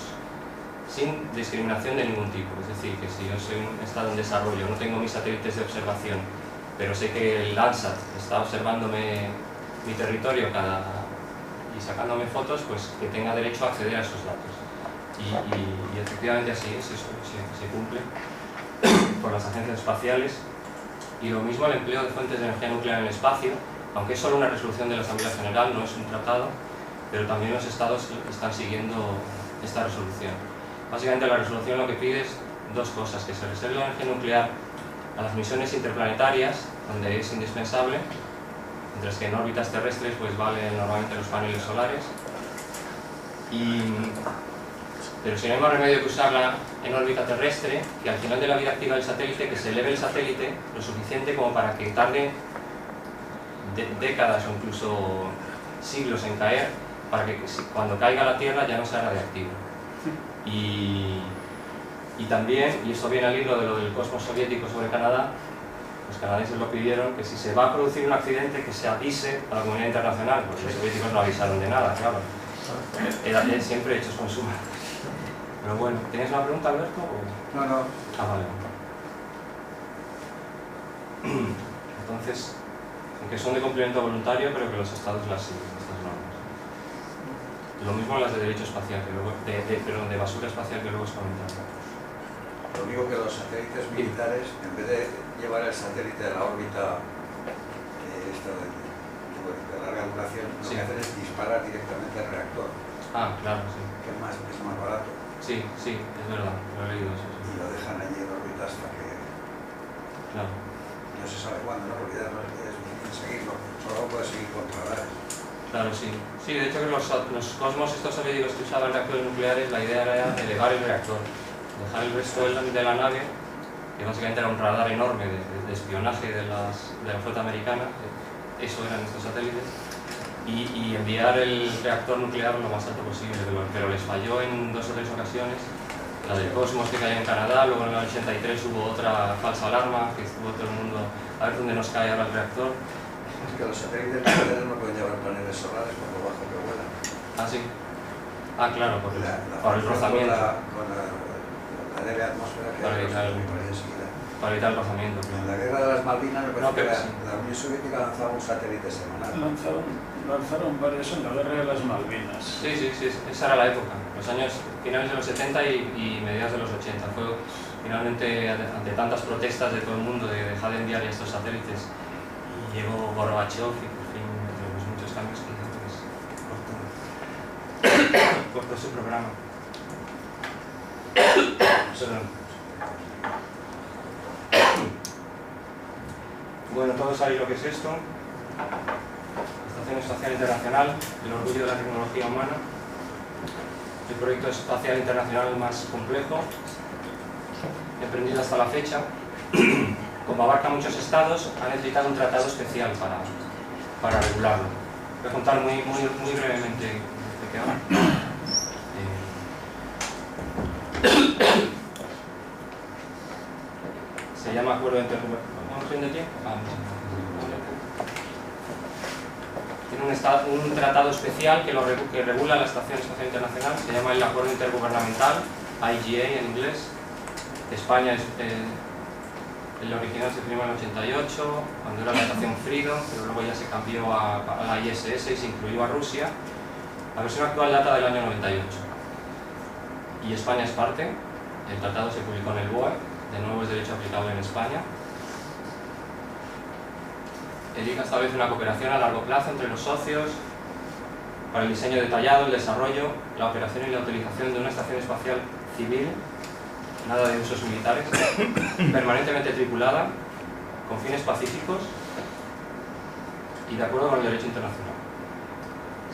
sin discriminación de ningún tipo. Es decir, que si yo soy un estado en desarrollo, no tengo mis satélites de observación, pero sé que el Landsat está observándome mi territorio y sacándome fotos, pues que tenga derecho a acceder a esos datos. Y efectivamente así es, eso se cumple por las agencias espaciales. Y lo mismo el empleo de fuentes de energía nuclear en el espacio, aunque es solo una resolución de la Asamblea General, no es un tratado, pero también los estados están siguiendo esta resolución. Básicamente la resolución lo que pide es dos cosas: que se reserve la energía nuclear a las misiones interplanetarias, donde es indispensable, mientras que en órbitas terrestres pues valen normalmente los paneles solares. Pero si no hay más remedio que usarla en órbita terrestre, que al final de la vida activa del satélite, que se eleve el satélite lo suficiente como para que tarde décadas o incluso siglos en caer, para que cuando caiga a la Tierra ya no sea radiactivo. Y también, y esto viene al hilo de lo del cosmos soviético sobre Canadá, los canadienses lo pidieron, que si se va a producir un accidente que se avise a la comunidad internacional, porque los soviéticos no avisaron de nada, claro. Eran siempre hechos con suma. Pero bueno, ¿tienes una pregunta, Alberto? No. Ah, vale. Entonces, aunque son de cumplimiento voluntario, pero que los estados las siguen, estas normas. Lo mismo las de derecho espacial, que luego, de basura espacial, que luego os comentaré. Lo único que los satélites militares, en vez de llevar el satélite a la órbita de larga duración, lo que hacen es disparar directamente al reactor. Ah, claro, sí. Que es más barato. Sí, es verdad, lo he leído eso. Sí. Y lo dejan allí en órbita hasta que Claro. no se sabe cuándo, en realidad no es difícil seguirlo, solo puede seguir con radares. Claro, sí. Sí, de hecho que los cosmos estos soviéticos que usaban reactores nucleares, la idea era elevar el reactor, dejar el resto de la nave, que básicamente era un radar enorme de espionaje de la flota americana, eso eran estos satélites, y enviar el reactor nuclear lo más alto posible, pero les falló en 2 o 3 ocasiones la del Cosmos que cayó en Canadá, luego en el 83 hubo otra falsa alarma, que estuvo todo el mundo a ver dónde nos cae ahora el reactor. Es que los satélites nucleares no pueden llevar paneles solares por lo bajo que vuelan. Ah, sí. Ah, claro, por el rozamiento. Con la leve atmósfera que Para hay evitar el- enseguida. Para evitar el rozamiento. En la guerra de las Malvinas me parece No, que pero la, sí. la Unión Soviética lanzaba un satélite semanal. Lanzaron varios en la guerra de las Malvinas. Sí, esa era la época, los años finales de los 70 y mediados de los 80. Fue finalmente ante tantas protestas de todo el mundo de dejar de enviar estos satélites. Y llegó Gorbachev y por fin, entre los muchos cambios que hizo, pues cortó su programa. Perdón. Bueno, todos sabéis lo que es esto. Estación Espacial Internacional, el orgullo de la tecnología humana. El proyecto espacial internacional más complejo, emprendido hasta la fecha. Como abarca muchos estados, ha necesitado un tratado especial para regularlo. Voy a contar muy brevemente de qué va. Se llama Acuerdo Intergubernamental. ¿Vamos bien de tiempo? Tiene un tratado especial que regula la Estación Espacial Internacional, se llama el Acuerdo Intergubernamental, IGA en inglés. España es el original se firmó en el 88, cuando era la estación Freedom, pero luego ya se cambió a la ISS y se incluyó a Rusia. La versión actual data del año 98. Y España es parte. El tratado se publicó en el BOE, de nuevo es derecho aplicable en España. El ICA establece una cooperación a largo plazo entre los socios para el diseño detallado, el desarrollo, la operación y la utilización de una estación espacial civil, nada de usos militares, permanentemente tripulada, con fines pacíficos y de acuerdo con el derecho internacional.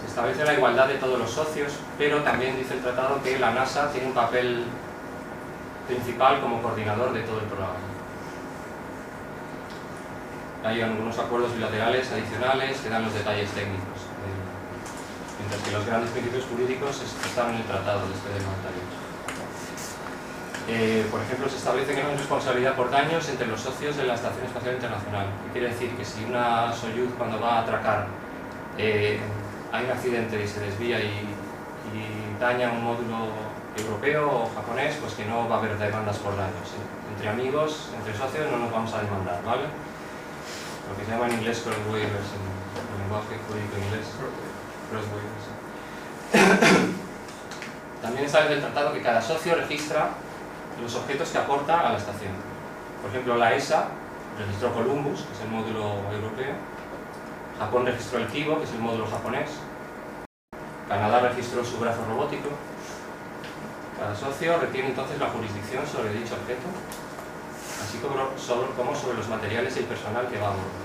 Se establece la igualdad de todos los socios, pero también dice el tratado que la NASA tiene un papel principal como coordinador de todo el programa. Hay algunos acuerdos bilaterales adicionales que dan los detalles técnicos, mientras que los grandes principios jurídicos están en el tratado desde el 98. Por ejemplo, se establece que no hay responsabilidad por daños entre los socios de la Estación Espacial Internacional. ¿Qué quiere decir? Que si una Soyuz, cuando va a atracar, hay un accidente y se desvía y daña un módulo europeo o japonés, pues que no va a haber demandas por daños. Entre amigos, entre socios, no nos vamos a demandar, ¿vale? Lo que se llama en inglés cross waivers, en el lenguaje jurídico inglés. Cross waivers. También establece el tratado que cada socio registra los objetos que aporta a la estación. Por ejemplo, la ESA registró Columbus, que es el módulo europeo. Japón registró el Kibo, que es el módulo japonés. Canadá registró su brazo robótico. Cada socio retiene entonces la jurisdicción sobre dicho objeto, así como sobre los materiales y el personal que va a bordo.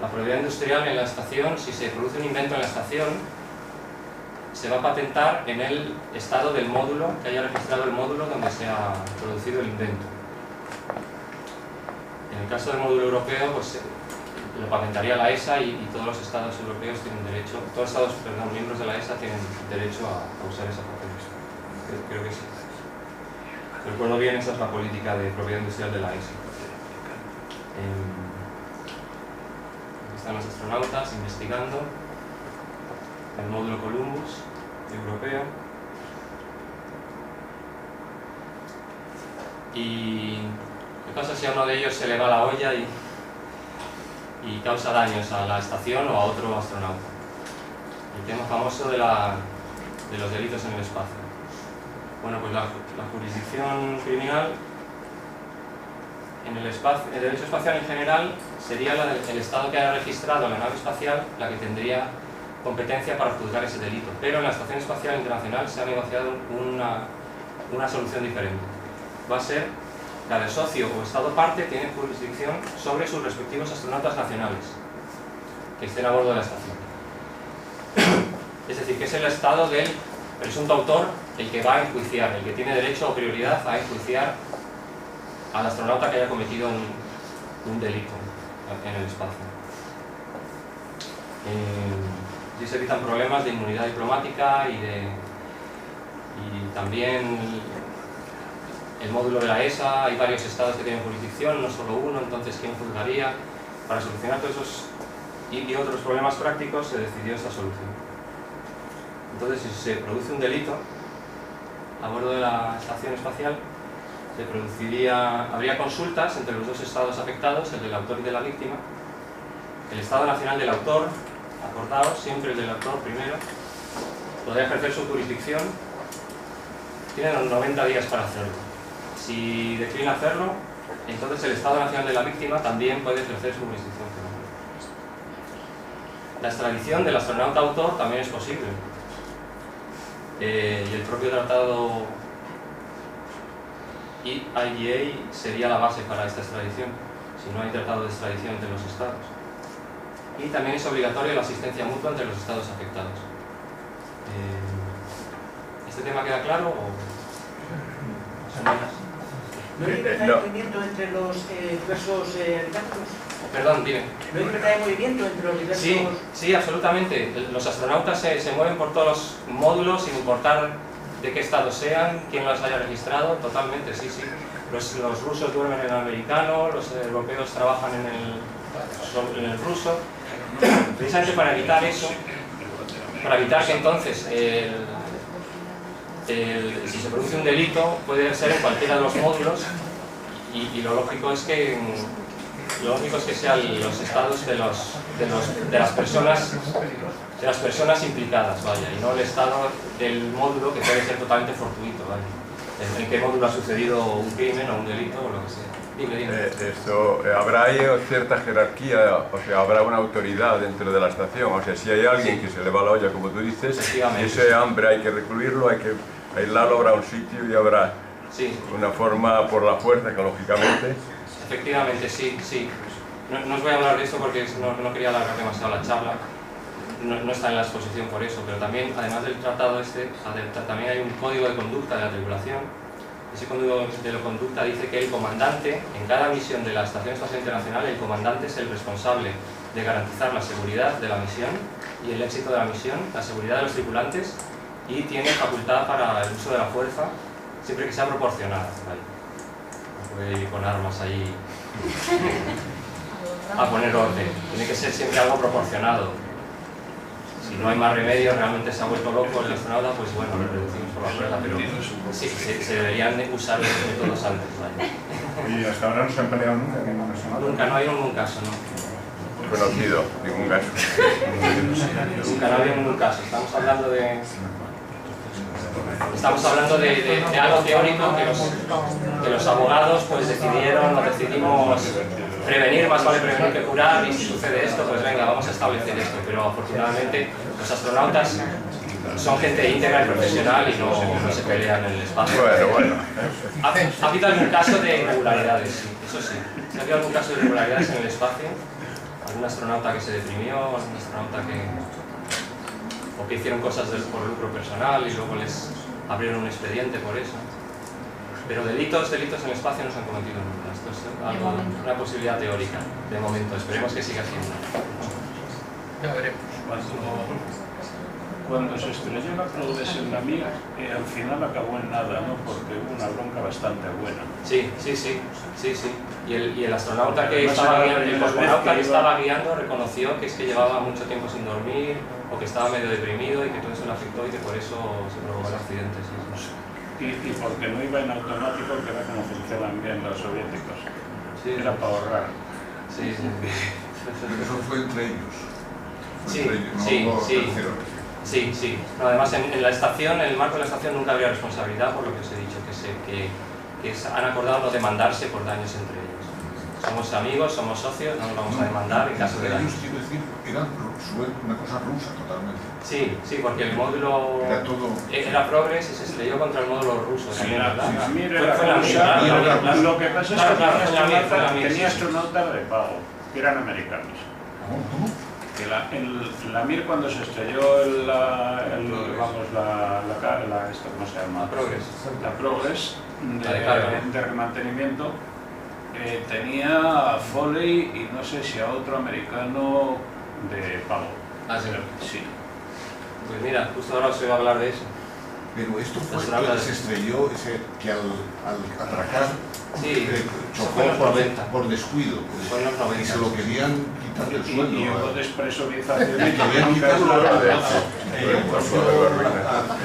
La propiedad industrial en la estación, si se produce un invento en la estación, se va a patentar en el estado del módulo, que haya registrado el módulo donde se ha producido el invento. En el caso del módulo europeo, pues lo patentaría la ESA y todos los estados europeos tienen derecho, todos los estados, perdón, miembros de la ESA tienen derecho a usar esa patente. Creo que sí. Recuerdo bien, esa es la política de propiedad industrial de la ESA. Aquí están los astronautas investigando el módulo Columbus europeo. ¿Y qué pasa si a uno de ellos se le va la olla y causa daños a la estación o a otro astronauta? El tema famoso de los delitos en el espacio. Bueno, pues la jurisdicción criminal en el derecho espacial en general sería el estado que haya registrado la nave espacial la que tendría competencia para juzgar ese delito, pero en la Estación Espacial Internacional se ha negociado una solución diferente. Va a ser cada socio o estado parte tiene jurisdicción sobre sus respectivos astronautas nacionales que estén a bordo de la estación. Es decir, que es el estado del presunto autor el que va a enjuiciar, el que tiene derecho o prioridad a enjuiciar al astronauta que haya cometido un delito en el espacio. Así se evitan problemas de inmunidad diplomática y de Y también el módulo de la ESA, hay varios estados que tienen jurisdicción, no solo uno, entonces ¿quién juzgaría? Para solucionar todos esos y otros problemas prácticos se decidió esta solución. Entonces, si se produce un delito a bordo de la estación espacial, habría consultas entre los dos estados afectados, el del autor y de la víctima. El Estado Nacional del autor, acordaos, siempre el del autor primero, podrá ejercer su jurisdicción, tiene los 90 días para hacerlo. Si declina hacerlo, entonces el Estado Nacional de la víctima también puede ejercer su jurisdicción. La extradición del astronauta autor también es posible. Y el propio tratado IAEA sería la base para esta extradición, si no hay tratado de extradición entre los estados. Y también es obligatoria la asistencia mutua entre los estados afectados. ¿Este tema queda claro o más o menos? ¿No hay libertad de movimiento entre los diversos habitantes? Perdón, dime. ¿No hay libertad de movimiento entre los diversos...? Sí, absolutamente. Los astronautas se mueven por todos los módulos sin importar de qué estado sean, quién los haya registrado, totalmente, sí. Los rusos duermen en el americano, los europeos trabajan en el ruso, precisamente para evitar eso, para evitar que entonces si se produce un delito puede ser en cualquiera de los módulos y lo lógico es que sean los estados de las personas implicadas, vaya, y no el estado del módulo, que puede ser totalmente fortuito, vaya. En qué módulo ha sucedido un crimen o un delito o lo que sea. Dime. ¿Habrá ahí cierta jerarquía? O sea, ¿habrá una autoridad dentro de la estación? O sea, si hay alguien que se le va la olla, como tú dices, ese hambre hay que recluirlo, hay que aislarlo, habrá un sitio y habrá una forma por la fuerza, que lógicamente... Efectivamente, sí. No os voy a hablar de esto porque no quería alargar demasiado la charla. No está en la exposición por eso, pero también, además del tratado también hay un código de conducta de la tripulación. Ese código de conducta dice que el comandante, en cada misión de la Estación Espacial Internacional, el comandante es el responsable de garantizar la seguridad de la misión y el éxito de la misión, la seguridad de los tripulantes, y tiene facultad para el uso de la fuerza, siempre que sea proporcionada. ¿Vale? No puede ir con armas ahí a poner orden, tiene que ser siempre algo proporcionado. Si no hay más remedio, realmente se ha vuelto loco el astronauta, pues bueno, lo reducimos por la fuerza, pero sí, se deberían usar los métodos antes, ¿vale? ¿Y hasta ahora no se han peleado nunca? Nunca, no ha habido ningún caso, ¿no? Conocido, ningún caso. Nunca, no ha habido ningún caso. Estamos hablando de algo teórico que los abogados pues decidimos prevenir, más vale prevenir que curar, y si sucede esto, pues venga, vamos a establecer esto. Pero afortunadamente los astronautas son gente íntegra y profesional y no se pelean en el espacio. Bueno. ¿Ha habido algún caso de irregularidades? Sí, eso sí. ¿Ha habido algún caso de irregularidades en el espacio? ¿Algún astronauta que se deprimió? ¿Algún astronauta que hicieron cosas por lucro personal y luego les abrieron un expediente por eso? Pero delitos en el espacio no se han cometido nunca. Esto es una posibilidad teórica, de momento. Esperemos que siga siendo. Ya veremos. Cuando se estrelló la Progress en la Mir, al final acabó en nada, ¿no? Porque hubo una bronca bastante buena. Sí. Y el astronauta que estaba guiando, el cosmonauta que estaba guiando reconoció que es que llevaba mucho tiempo sin dormir o que estaba medio deprimido y que todo eso le afectó y que por eso se provocó el accidente. Sí. Y porque no iba en automático, que era como funcionan bien los soviéticos. Sí. Era para ahorrar. Sí. Eso fue entre ellos. Sí. Pero además en el marco de la estación nunca habría responsabilidad, por lo que os he dicho, que han acordado no demandarse por daños entre ellos. Somos amigos, somos socios, no nos vamos a demandar en caso de daños. Ellos, quiero decir, eran una cosa rusa totalmente. Sí, porque el módulo era Progress y se estrelló contra el módulo ruso. Sí, también, ¿verdad? la Mir Fue era la rusa. Mir. Lo que pasa es que tenía sí. astronautas de pago, que eran americanos. ¿Cómo? Que la Mir, cuando se estrelló ¿cómo se llama? La Progress de remantenimiento, tenía Foley y no sé si a otro americano de pago. Ah, sí. Sí. Pues mira, justo ahora os iba a hablar de eso. Pero esto fue astronauta que se estrelló, que al atracar Sí, eso chocó fue en los 90. por descuido. Fue en los 90. Y se lo querían quitar del sueldo. Y hubo despresurización. Y querían quitarlo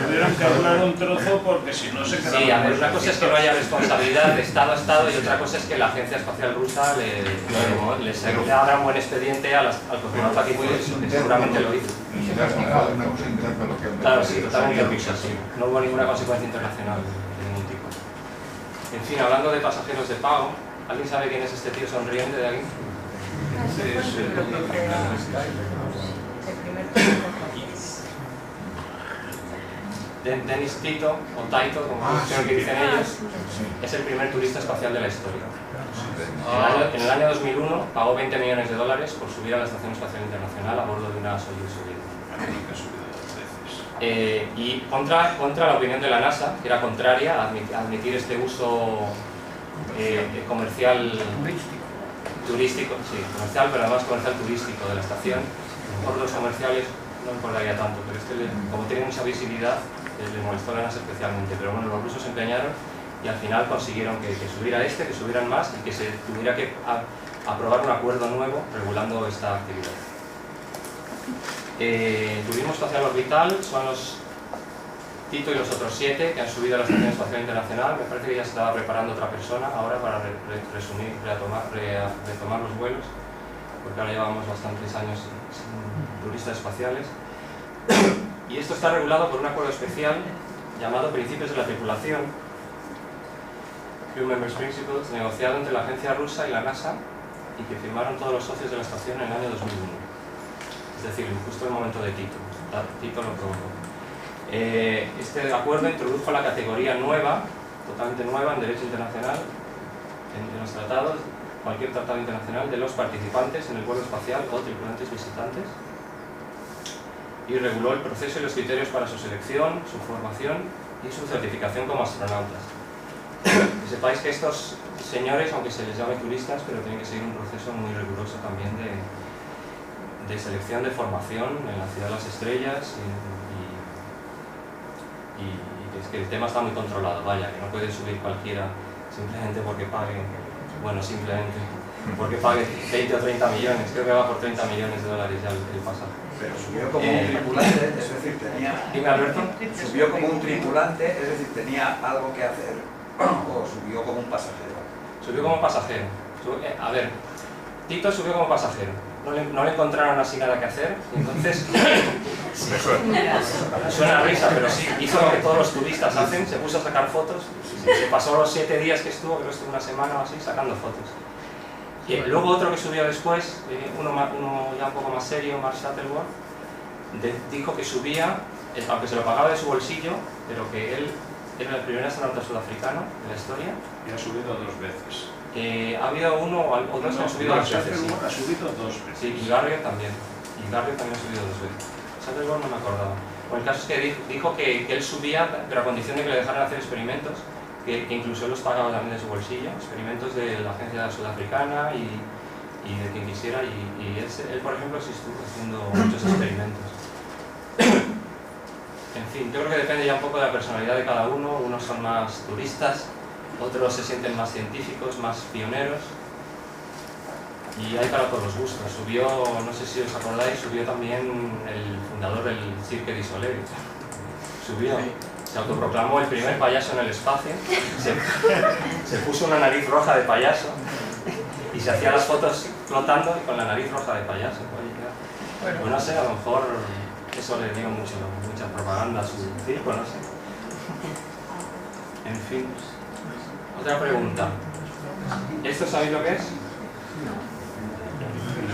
Tuvieron que hablar un trozo porque si no se quedaba... Sí, a ver, una cosa es que no haya responsabilidad de Estado a Estado y otra cosa es que la Agencia Espacial Rusa le abra un buen expediente al cosmonauta que hizo, que seguramente lo hizo. Una cosa interna lo que... Claro, sí, totalmente rusa, sí. No hubo ninguna consecuencia internacional de ningún tipo. En fin, hablando de pasajeros de pago, ¿alguien sabe quién es este tío sonriente de aquí? Denis Tito, o Taito, como creo que dicen ellos, es el primer turista espacial de la historia. En el año 2001 pagó $20 millones por subir a la Estación Espacial Internacional a bordo de una Soyuz soviética. Y contra la opinión de la NASA, que era contraria a admitir este uso comercial turístico, sí, comercial, pero además comercial turístico de la estación. Por los comerciales no me importaría tanto, pero como tiene mucha visibilidad, le molestó a la NASA especialmente. Pero bueno, los rusos se empeñaron y al final consiguieron que subiera que subieran más y que se tuviera que aprobar un acuerdo nuevo regulando esta actividad. Turismo espacial orbital son los Tito y los otros 7 que han subido a la Estación Espacial Internacional. Me parece que ya se estaba preparando otra persona ahora para retomar los vuelos, porque ahora llevamos bastantes años sin turistas espaciales. Y esto está regulado por un acuerdo especial llamado Principios de la Tripulación, Crew Members Principles, negociado entre la agencia rusa y la NASA y que firmaron todos los socios de la estación en el año 2001. Es decir, justo en el momento de Tito. Tito lo provocó. Este acuerdo introdujo la categoría nueva, totalmente nueva en derecho internacional, en los tratados, cualquier tratado internacional, de los participantes en el vuelo espacial o tripulantes visitantes, y reguló el proceso y los criterios para su selección, su formación y su certificación como astronautas. Que sepáis que estos señores, aunque se les llame turistas, pero tienen que seguir un proceso muy riguroso también de selección, de formación en la Ciudad de las Estrellas y es que el tema está muy controlado, vaya, que no puede subir cualquiera simplemente porque pague, bueno, simplemente porque pague 20 o 30 millones, creo que va por $30 millones ya el pasaje. Pero subió como un tripulante, es decir, tenía... Dime, Alberto. Subió como un tripulante, es decir, tenía algo que hacer, o subió como un pasajero. Subió como pasajero. A ver, Tito subió como pasajero. No le encontraron así nada que hacer, y entonces suena a risa, pero sí, hizo lo que todos los turistas hacen, se puso a sacar fotos, se pasó los 7 días que estuvo, creo que estuvo una semana o así, sacando fotos. Y luego otro que subió después, uno ya un poco más serio, Mark Shuttleworth, dijo que subía, aunque se lo pagaba de su bolsillo, pero que él era el primer astronauta sudafricano de la historia. Y ha subido 2 veces. Ha habido uno o dos que han subido 2 veces. Sí. Ha subido 2 veces. Sí, y Garriott también. Y Garriott también ha subido 2 veces. Shuttleworth no me acordaba. Bueno, el caso es que dijo que él subía, pero a condición de que le dejaran hacer experimentos, que incluso él los pagaba también de su bolsillo, experimentos de la agencia sudafricana y de quien quisiera, y él, por ejemplo, sí estuvo haciendo muchos experimentos. En fin, yo creo que depende ya un poco de la personalidad de cada uno. Unos son más turistas, otros se sienten más científicos, más pioneros, y hay para todos los gustos. Subió, no sé si os acordáis, subió también el fundador del Cirque du Soleil. Subió, se autoproclamó el primer payaso en el espacio, se puso una nariz roja de payaso y se hacía las fotos flotando con la nariz roja de payaso. Bueno, no sé, a lo mejor eso le dio mucha propaganda a su circo, no sé. En fin. Otra pregunta. ¿Esto sabéis lo que es? El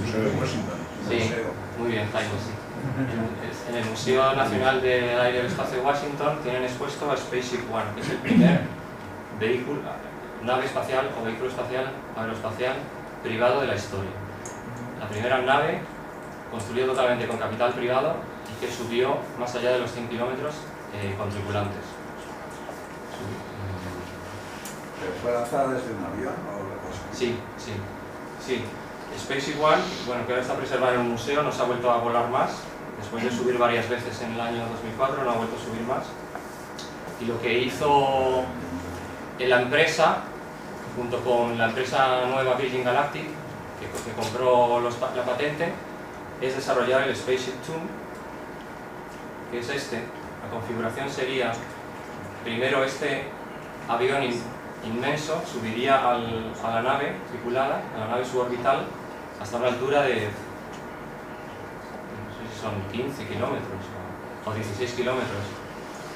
Museo de Washington. Sí, muy bien, Jaime, sí. En el Museo Nacional del Aire y el Espacio de Washington tienen expuesto a Spaceship One, que es el primer vehículo, nave espacial o vehículo espacial, aeroespacial privado de la historia. La primera nave construida totalmente con capital privado y que subió más allá de los 100 kilómetros con tripulantes. ¿Pero fue lanzada desde un avión o algo así? Sí. Spaceship One, bueno, que ahora está preservada en un museo, no se ha vuelto a volar más, después de subir varias veces en el año 2004, no ha vuelto a subir más. Y lo que hizo en la empresa, junto con la empresa nueva Virgin Galactic, que compró la patente, es desarrollar el Spaceship Two, que es este. La configuración sería, primero este avión inmenso subiría a la nave tripulada, a la nave suborbital, hasta una altura de, no sé si son 15 kilómetros o 16 kilómetros,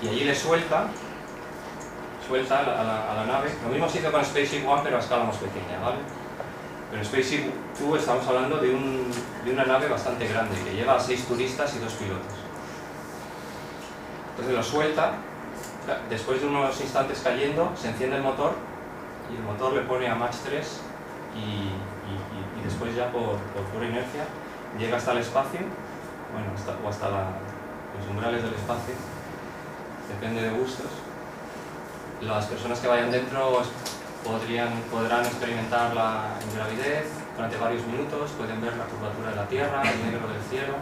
y allí le suelta a la nave. Lo mismo se hizo con Spaceship One, pero a escala más pequeña, ¿vale? Pero en Spaceship Two estamos hablando de una nave bastante grande, que lleva a 6 turistas y 2 pilotos. Entonces lo suelta, después de unos instantes cayendo, se enciende el motor, y el motor le pone a Mach 3, y después ya por pura inercia llega hasta el espacio, bueno, o hasta los umbrales del espacio, depende de gustos. Las personas que vayan dentro podrán experimentar la ingravidez durante varios minutos, pueden ver la curvatura de la Tierra, el negro del cielo,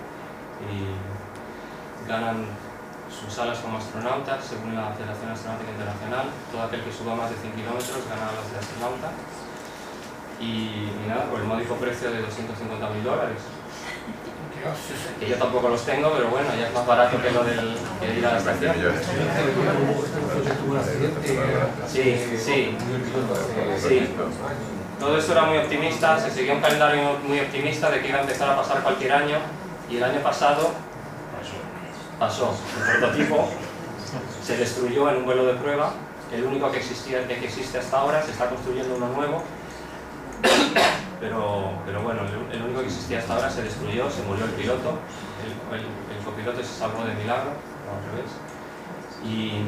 y ganan sus alas como astronautas según la Federación Astronáutica Internacional. Todo aquel que suba más de 100 kilómetros gana alas de astronauta. Y nada, por el módico precio de $250.000. Que yo tampoco los tengo, pero bueno, ya es más barato que lo del que ir a la estación. Sí. Todo esto era muy optimista, se seguía un calendario muy optimista de que iba a empezar a pasar cualquier año, y el año pasado pasó. El prototipo se destruyó en un vuelo de prueba, el único que existe hasta ahora. Se está construyendo uno nuevo, pero bueno, el único que existía hasta ahora se destruyó, se murió el piloto, el copiloto se salvó de milagro, o al revés, y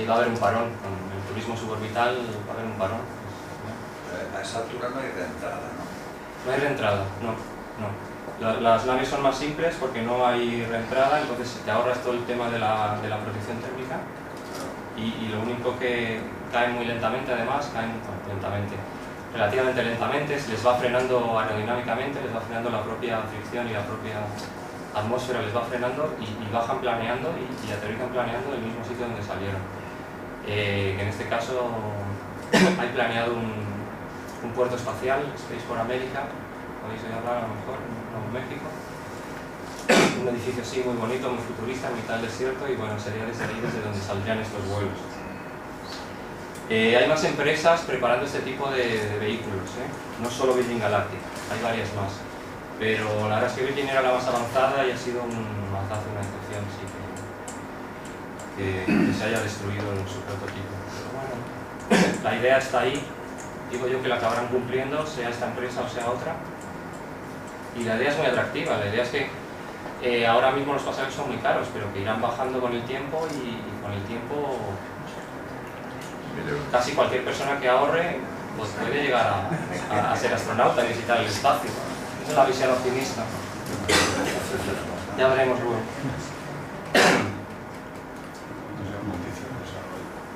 va a haber un parón, con el turismo suborbital va a haber un parón. A esa altura no hay reentrada, ¿no? No hay reentrada, no. Las naves son más simples porque no hay reentrada, entonces te ahorras todo el tema de la protección térmica, y lo único que caen muy lentamente, además, relativamente lentamente, se les va frenando aerodinámicamente, les va frenando la propia fricción y la propia atmósfera, les va frenando, y bajan planeando y aterrizan planeando del mismo sitio donde salieron. Que en este caso hay planeado un puerto espacial, Space for America, podéis oír hablar a lo mejor, en Nuevo México. Un edificio así muy bonito, muy futurista, en mitad del desierto, y bueno, sería desde ahí desde donde saldrían estos vuelos. Hay más empresas preparando este tipo de vehículos, no solo Virgin Galactic, hay varias más. Pero la verdad es que Virgin era la más avanzada y ha sido una excepción, sí, que se haya destruido su prototipo. Pero bueno, la idea está ahí, digo yo que la acabarán cumpliendo, sea esta empresa o sea otra. Y la idea es muy atractiva, la idea es que ahora mismo los pasajes son muy caros, pero que irán bajando con el tiempo, y con el tiempo casi cualquier persona que ahorre pues puede llegar a ser astronauta y visitar el espacio. Esa es la visión optimista. Ya veremos luego.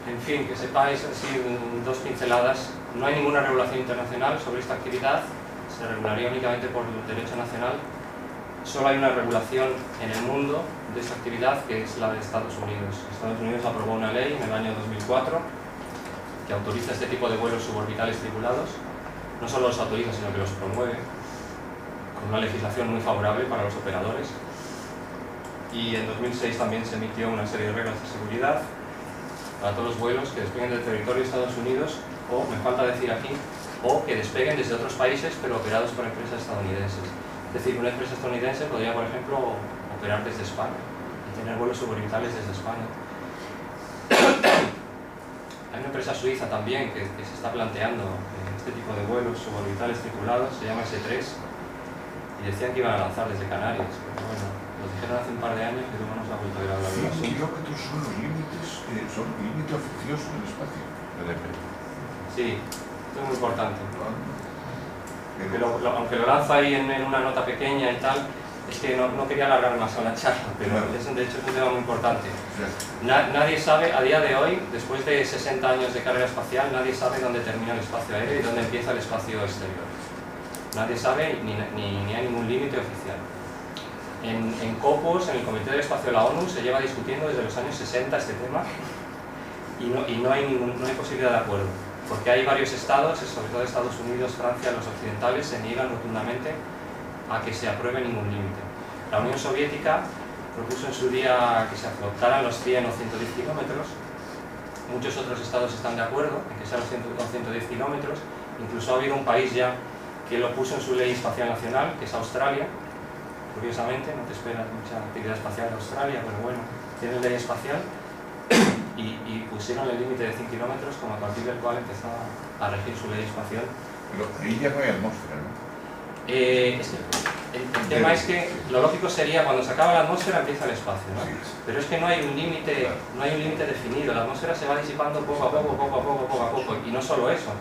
En fin, que sepáis así dos pinceladas. No hay ninguna regulación internacional sobre esta actividad, se regularía únicamente por el derecho nacional. Solo hay una regulación en el mundo de esta actividad, que es la de Estados Unidos. Estados Unidos aprobó una ley en el año 2004 que autoriza este tipo de vuelos suborbitales tripulados. No solo los autoriza, sino que los promueve, con una legislación muy favorable para los operadores. Y en 2006 también se emitió una serie de reglas de seguridad para todos los vuelos que despeguen del territorio de Estados Unidos, o, me falta decir aquí, o que despeguen desde otros países pero operados por empresas estadounidenses. Es decir, una empresa estadounidense podría, por ejemplo, operar desde España y tener vuelos suborbitales desde España. Hay una empresa suiza también que se está planteando este tipo de vuelos suborbitales tripulados, se llama S3, y decían que iban a lanzar desde Canarias, pero bueno, lo dijeron hace un par de años y luego no se ha vuelto a ir a hablar del 100 asunto. kilómetros son los límites, son límite oficioso del espacio. Sí, esto es muy importante. Aunque lo lanza ahí en una nota pequeña y tal, es que no quería alargar más con la charla, pero de hecho es un tema muy importante. Nadie sabe, a día de hoy, después de 60 años de carrera espacial, nadie sabe dónde termina el espacio aéreo y dónde empieza el espacio exterior. Nadie sabe, ni hay ningún límite oficial. En COPUOS, en el Comité del Espacio de la ONU, se lleva discutiendo desde los años 60 este tema y no hay posibilidad de acuerdo, porque hay varios estados, sobre todo Estados Unidos, Francia, los occidentales, se niegan rotundamente a que se apruebe ningún límite. La Unión Soviética propuso en su día que se adoptaran los 100 o 110 kilómetros. Muchos otros estados están de acuerdo en que sean los 100 o 110 kilómetros. Incluso ha habido un país ya que lo puso en su ley espacial nacional, que es Australia. Curiosamente, no te esperas mucha actividad espacial de Australia, pero bueno, tienen ley espacial y pusieron el límite de 100 kilómetros, como a partir del cual empezó a regir su ley espacial. Pero ahí ya no hay atmósfera, ¿no? Es que el tema es que lo lógico sería cuando se acaba la atmósfera empieza el espacio, ¿no? Pero es que no hay un límite, no hay un límite definido. La atmósfera se va disipando poco a poco, y no solo eso,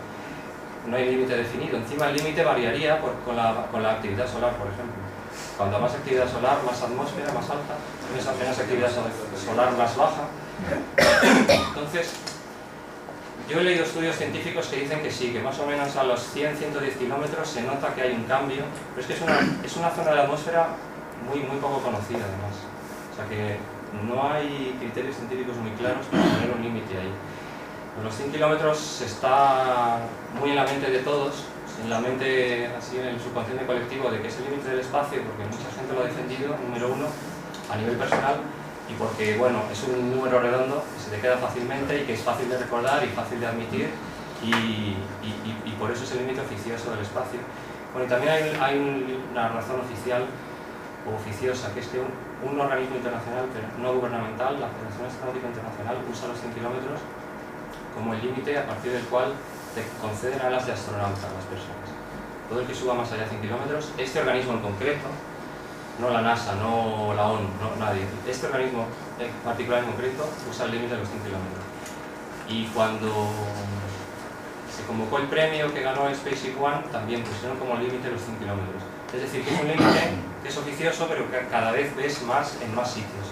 no hay límite definido. Encima el límite variaría con la actividad solar, por ejemplo. Cuando más actividad solar, más atmósfera, más alta, menos actividad solar, más baja. Entonces, yo he leído estudios científicos que dicen que sí, que más o menos a los 100-110 kilómetros se nota que hay un cambio, pero es que es una zona de la atmósfera muy poco conocida además. O sea que no hay criterios científicos muy claros para poner un límite ahí. Los 100 kilómetros está muy en la mente de todos, en la mente, así en el subconsciente colectivo, de que es el límite del espacio, porque mucha gente lo ha defendido, número uno, a nivel personal, y porque, bueno, es un número redondo que se te queda fácilmente y que es fácil de recordar y fácil de admitir, y por eso es el límite oficioso del espacio. Bueno, y también hay una razón oficial o oficiosa, que es que un organismo internacional, pero no gubernamental, la Federación Astronáutica Internacional, usa los 100 kilómetros como el límite a partir del cual te conceden alas de astronauta a las personas. Todo el que suba más allá de 100 kilómetros, este organismo en concreto, no la NASA, no la ONU, no nadie, este organismo en particular en concreto usa el límite de los 100 kilómetros. Y cuando se convocó el premio que ganó SpaceX One, también pusieron como límite los 100 kilómetros. Es decir, que es un límite que es oficioso, pero que cada vez ves más en más sitios.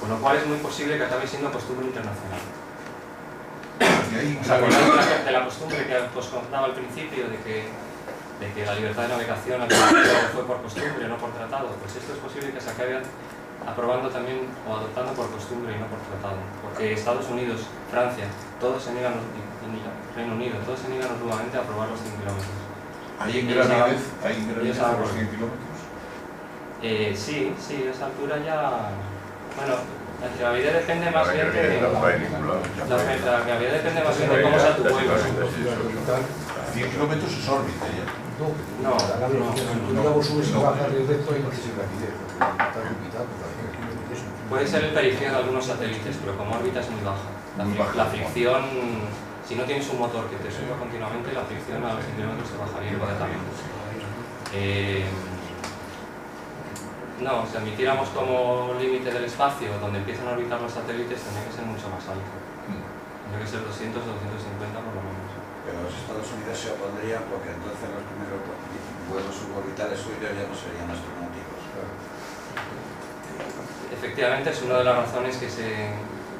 Con lo cual es muy posible que acabe siendo costumbre internacional. ¿Os acordáis de la costumbre que os contaba al principio, de que la libertad de navegación al principio fue por costumbre, no por tratado? Pues esto es posible que se acabe aprobando también o adoptando por costumbre y no por tratado. Porque Estados Unidos, Francia, todos se niegan, Reino Unido, todos se niegan rotundamente a aprobar los 100 kilómetros. ¿Hay ingravidez a los 100 kilómetros? Sí, a esa altura ya... Bueno, la gravedad depende más bien de... La gravedad depende más bien de cómo sea tu vuelo. 100 kilómetros es órbita ya. No. Puede ser el perigeo de algunos satélites, pero como órbita es muy baja. La fricción, si no tienes un motor que te suba continuamente, la fricción a los 100 kilómetros se bajaría inmediatamente. No, si admitiéramos como límite del espacio donde empiezan a orbitar los satélites, tendría que ser mucho más alto. Tendría que ser 200 o 250 por lo menos. Pero los Estados Unidos se opondrían porque entonces los primeros vuelos suborbitales suyos ya no serían astronáuticos. Efectivamente, es una de las razones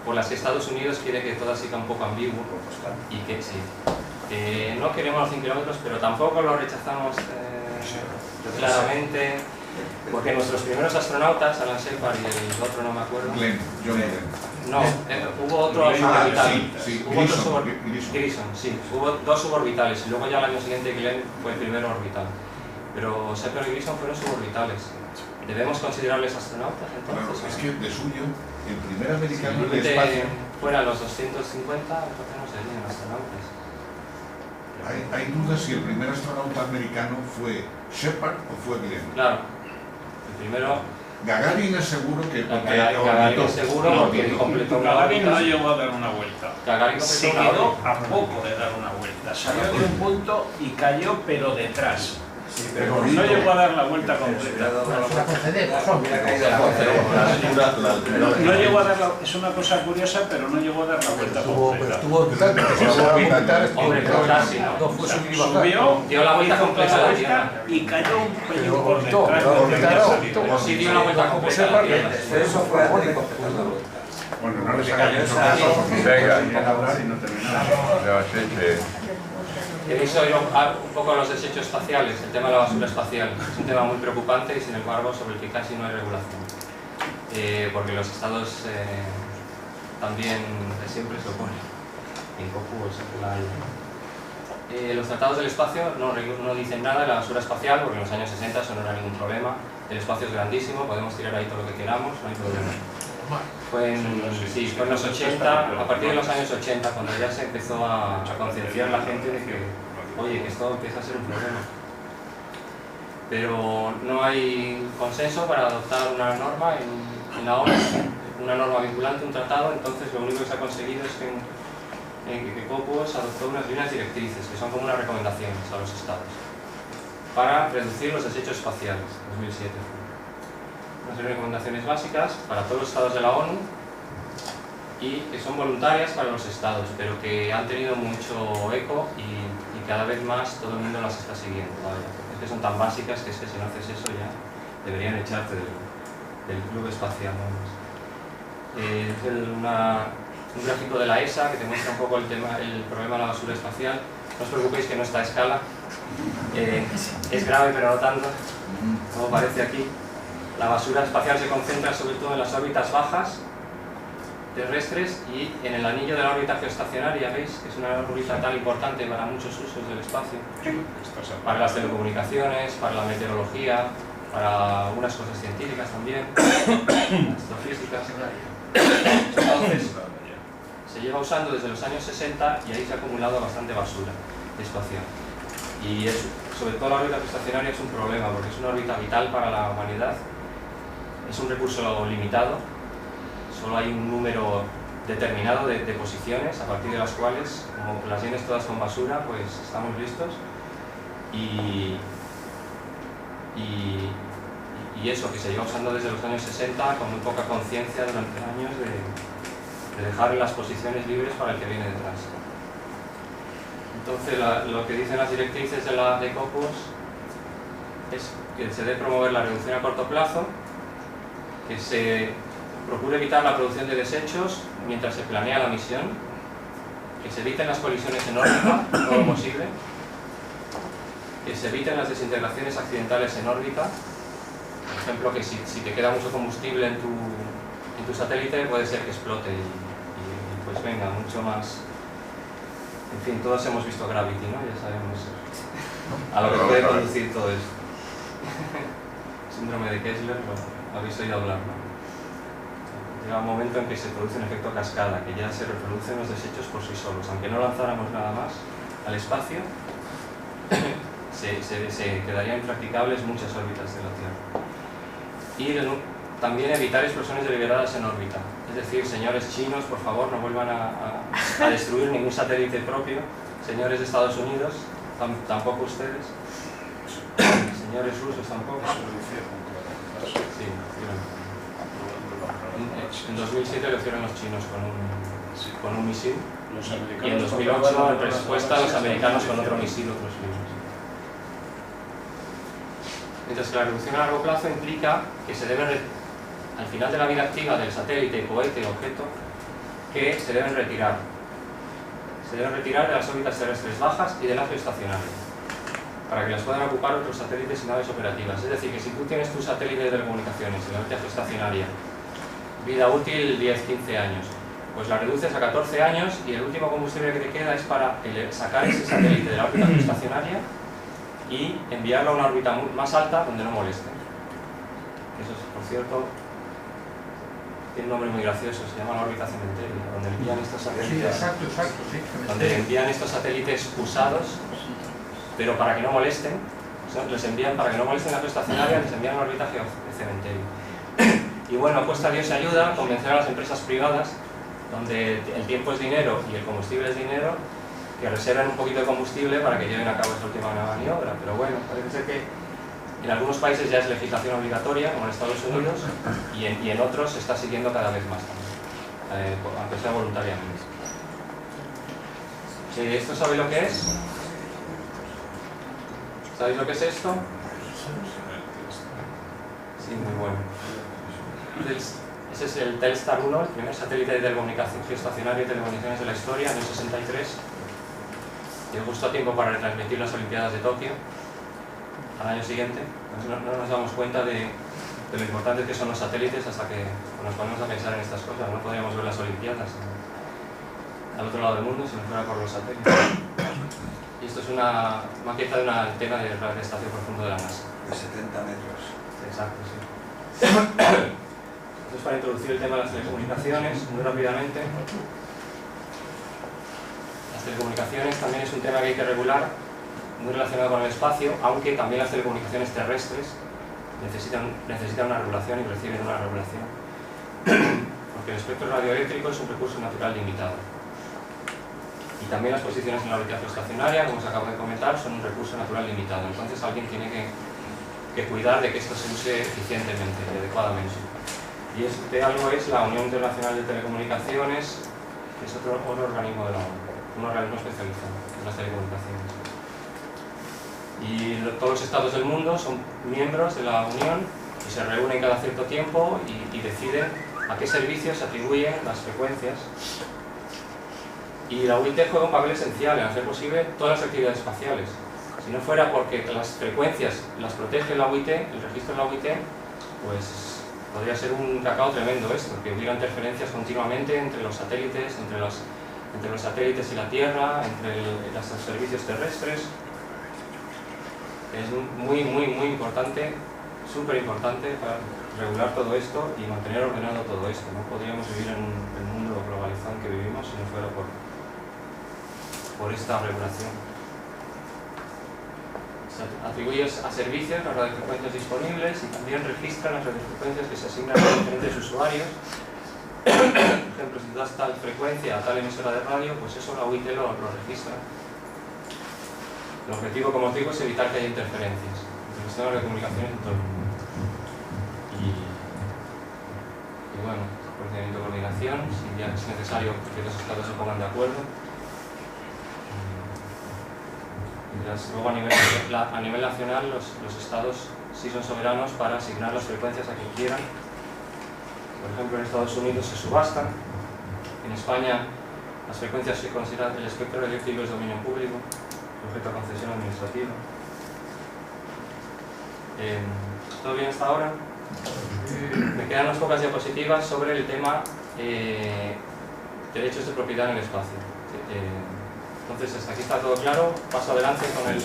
por las que Estados Unidos quiere que todo siga un poco ambiguo y que sí. No queremos los 100 kilómetros, pero tampoco lo rechazamos claramente. Porque nuestros primeros astronautas, Alan Shepard y el otro no me acuerdo. John Glenn. No, hubo otro suborbital. Grissom. Sí, hubo dos suborbitales y luego ya al año siguiente Glenn fue el primero orbital. Pero Shepard y Grissom fueron suborbitales. ¿Debemos considerarles astronautas entonces? Claro, es que de suyo, el primer americano si de espacio... fuera los 250, entonces no serían astronautas. Hay dudas si el primer astronauta americano fue Shepard o fue Glenn. Claro. Primero, Gagarin es seguro que... Gagarin es seguro porque completó una Gagarin órbita. no llegó a dar una vuelta. Se quedó a poco de dar una vuelta. Salió de un punto y cayó, pero detrás. Sí, pero no llegó a dar la vuelta completa. No llegó a dar la... Es una cosa curiosa, pero no llegó a dar la vuelta completa. Subió, dio la vuelta completa a la Tierra y cayó un pelín por detrás. Sí, dio la vuelta completa a la Tierra. Eso fue antes. Bueno, no le cayó Venga. ¿Queréis oír un poco los desechos espaciales? El tema de la basura espacial es un tema muy preocupante y sin embargo sobre el que casi no hay regulación. Porque los estados también siempre se oponen. En COPU siempre la hay. Los tratados del espacio no dicen nada de la basura espacial porque en los años 60 eso no era ningún problema. El espacio es grandísimo, podemos tirar ahí todo lo que queramos, no hay problema. Fue en los 80, a partir de los años 80, cuando ya se empezó a concienciar la gente de que, oye, que esto empieza a ser un problema. Pero no hay consenso para adoptar una norma en la ONU, una norma vinculante, un tratado, entonces lo único que se ha conseguido es que COPUOS adoptó unas líneas directrices, que son como unas recomendaciones a los estados, para reducir los desechos espaciales, 2007. Unas recomendaciones básicas para todos los estados de la ONU y que son voluntarias para los estados, pero que han tenido mucho eco y cada vez más todo el mundo las está siguiendo. ¿Vale? Es que son tan básicas que es que si no haces eso ya deberían echarte del club espacial. Es un gráfico de la ESA que te muestra un poco el problema de la basura espacial. No os preocupéis que no está a escala. Es grave pero no tanto, como parece aquí. La basura espacial se concentra sobre todo en las órbitas bajas terrestres y en el anillo de la órbita geoestacionaria, ¿veis? Que es una órbita tan importante para muchos usos del espacio. Para las telecomunicaciones, para la meteorología, para algunas cosas científicas también, astrofísicas. Entonces, se lleva usando desde los años 60 y ahí se ha acumulado bastante basura espacial. Y sobre todo la órbita geoestacionaria es un problema porque es una órbita vital para la humanidad. Es un recurso limitado, solo hay un número determinado de posiciones a partir de las cuales, como las llenes todas con basura, pues estamos listos. Y eso que se lleva usando desde los años 60 con muy poca conciencia durante años de dejar las posiciones libres para el que viene detrás. Entonces lo que dicen las directrices de COPUOS es que se debe promover la reducción a corto plazo, que se procure evitar la producción de desechos mientras se planea la misión, que se eviten las colisiones en órbita, todo lo posible, que se eviten las desintegraciones accidentales en órbita, por ejemplo, que si te queda mucho combustible en tu satélite puede ser que explote y pues venga, mucho más. En fin, todos hemos visto Gravity, ¿no? Ya sabemos a lo que puede conducir todo esto. Síndrome de Kessler, lo habéis oído hablar, ¿no? Llega un momento en que se produce un efecto cascada, que ya se reproducen los desechos por sí solos. Aunque no lanzáramos nada más al espacio, se quedarían impracticables muchas órbitas de la Tierra. Y también evitar explosiones deliberadas en órbita. Es decir, señores chinos, por favor, no vuelvan a destruir ningún satélite propio. Señores de Estados Unidos, tampoco ustedes. Señores rusos, tampoco. Sí, en 2007 lo hicieron los chinos con un misil. Y en 2008, en respuesta, los americanos con otro misil, otros mismos. Mientras que la reducción a largo plazo implica que se deben, al final de la vida activa del satélite, cohete, objeto, que se deben retirar. Se deben retirar de las órbitas terrestres bajas y de la geoestacionaria, para que las puedan ocupar otros satélites y naves operativas. Es decir, que si tú tienes tu satélite de telecomunicaciones en la órbita geoestacionaria, vida útil 10-15 años, pues la reduces a 14 años y el último combustible que te queda es para sacar ese satélite de la órbita geoestacionaria y enviarlo a una órbita más alta donde no moleste. Eso es, por cierto, tiene un nombre muy gracioso, se llama la órbita cementerio, donde envían estos satélites, donde envían estos satélites usados, pero para que no molesten, les envían para que no molesten la geoestacionaria, les envían a una órbita cementerio. Y bueno, cuesta Dios ayuda a convencer a las empresas privadas, donde el tiempo es dinero y el combustible es dinero, que reserven un poquito de combustible para que lleven a cabo esta última maniobra. Pero bueno, parece ser que en algunos países ya es legislación obligatoria, como en Estados Unidos, y en otros se está siguiendo cada vez más también, aunque sea voluntariamente. ¿Esto sabéis lo que es? ¿Sabéis lo que es esto? Sí, muy bueno. Ese es el Telstar 1, el primer satélite de telecomunicación geoestacionario y telecomunicaciones de la historia, en el 63. Llegó justo a tiempo para retransmitir las Olimpiadas de Tokio al año siguiente. No nos damos cuenta de lo importantes que son los satélites hasta que nos ponemos a pensar en estas cosas. No podríamos ver las Olimpiadas al otro lado del mundo si no fuera por los satélites. Y esto es una maqueta de una antena de radioestación profundo de la NASA. De 70 metros. Exacto, sí. Entonces, para introducir el tema de las telecomunicaciones, muy rápidamente. Las telecomunicaciones también es un tema que hay que regular, muy relacionado con el espacio, aunque también las telecomunicaciones terrestres necesitan una regulación y reciben una regulación. Porque el espectro radioeléctrico es un recurso natural limitado. Y también las posiciones en la órbita geoestacionaria, como os acabo de comentar, son un recurso natural limitado. Entonces alguien tiene que cuidar de que esto se use eficientemente y adecuadamente. Y este algo es la Unión Internacional de Telecomunicaciones, que es otro organismo de la ONU, un organismo especializado en las telecomunicaciones. Y todos los estados del mundo son miembros de la Unión y se reúnen cada cierto tiempo y deciden a qué servicios se atribuyen las frecuencias. Y la UIT juega un papel esencial en hacer posible todas las actividades espaciales. Si no fuera porque las frecuencias las protege la UIT, el registro de la UIT, pues podría ser un cacao tremendo esto, que hubiera interferencias continuamente entre los satélites, entre los satélites y la Tierra, entre los servicios terrestres. Es muy importante, súper importante para regular todo esto y mantener ordenado todo esto. No podríamos vivir en el mundo globalizado en que vivimos si no fuera por esta regulación. Se atribuye a servicios las radiofrecuencias disponibles y también registran las radiofrecuencias que se asignan a diferentes usuarios. Por ejemplo, si das tal frecuencia a tal emisora de radio, pues eso la UIT lo registra. El objetivo, como os digo, es evitar que haya interferencias entre los sistemas de comunicaciones en todo el mundo. Y bueno, procedimiento de coordinación, si ya es necesario que los estados se pongan de acuerdo. Luego a nivel nacional los estados sí son soberanos para asignar las frecuencias a quien quieran. Por ejemplo, en Estados Unidos se subastan. En España las frecuencias se consideran, el espectro eléctrico es dominio público, sujeto a concesión administrativa. ¿Todo bien hasta ahora? Me quedan unas pocas diapositivas sobre el tema derechos de propiedad en el espacio. Entonces, hasta aquí está todo claro. Paso adelante con el...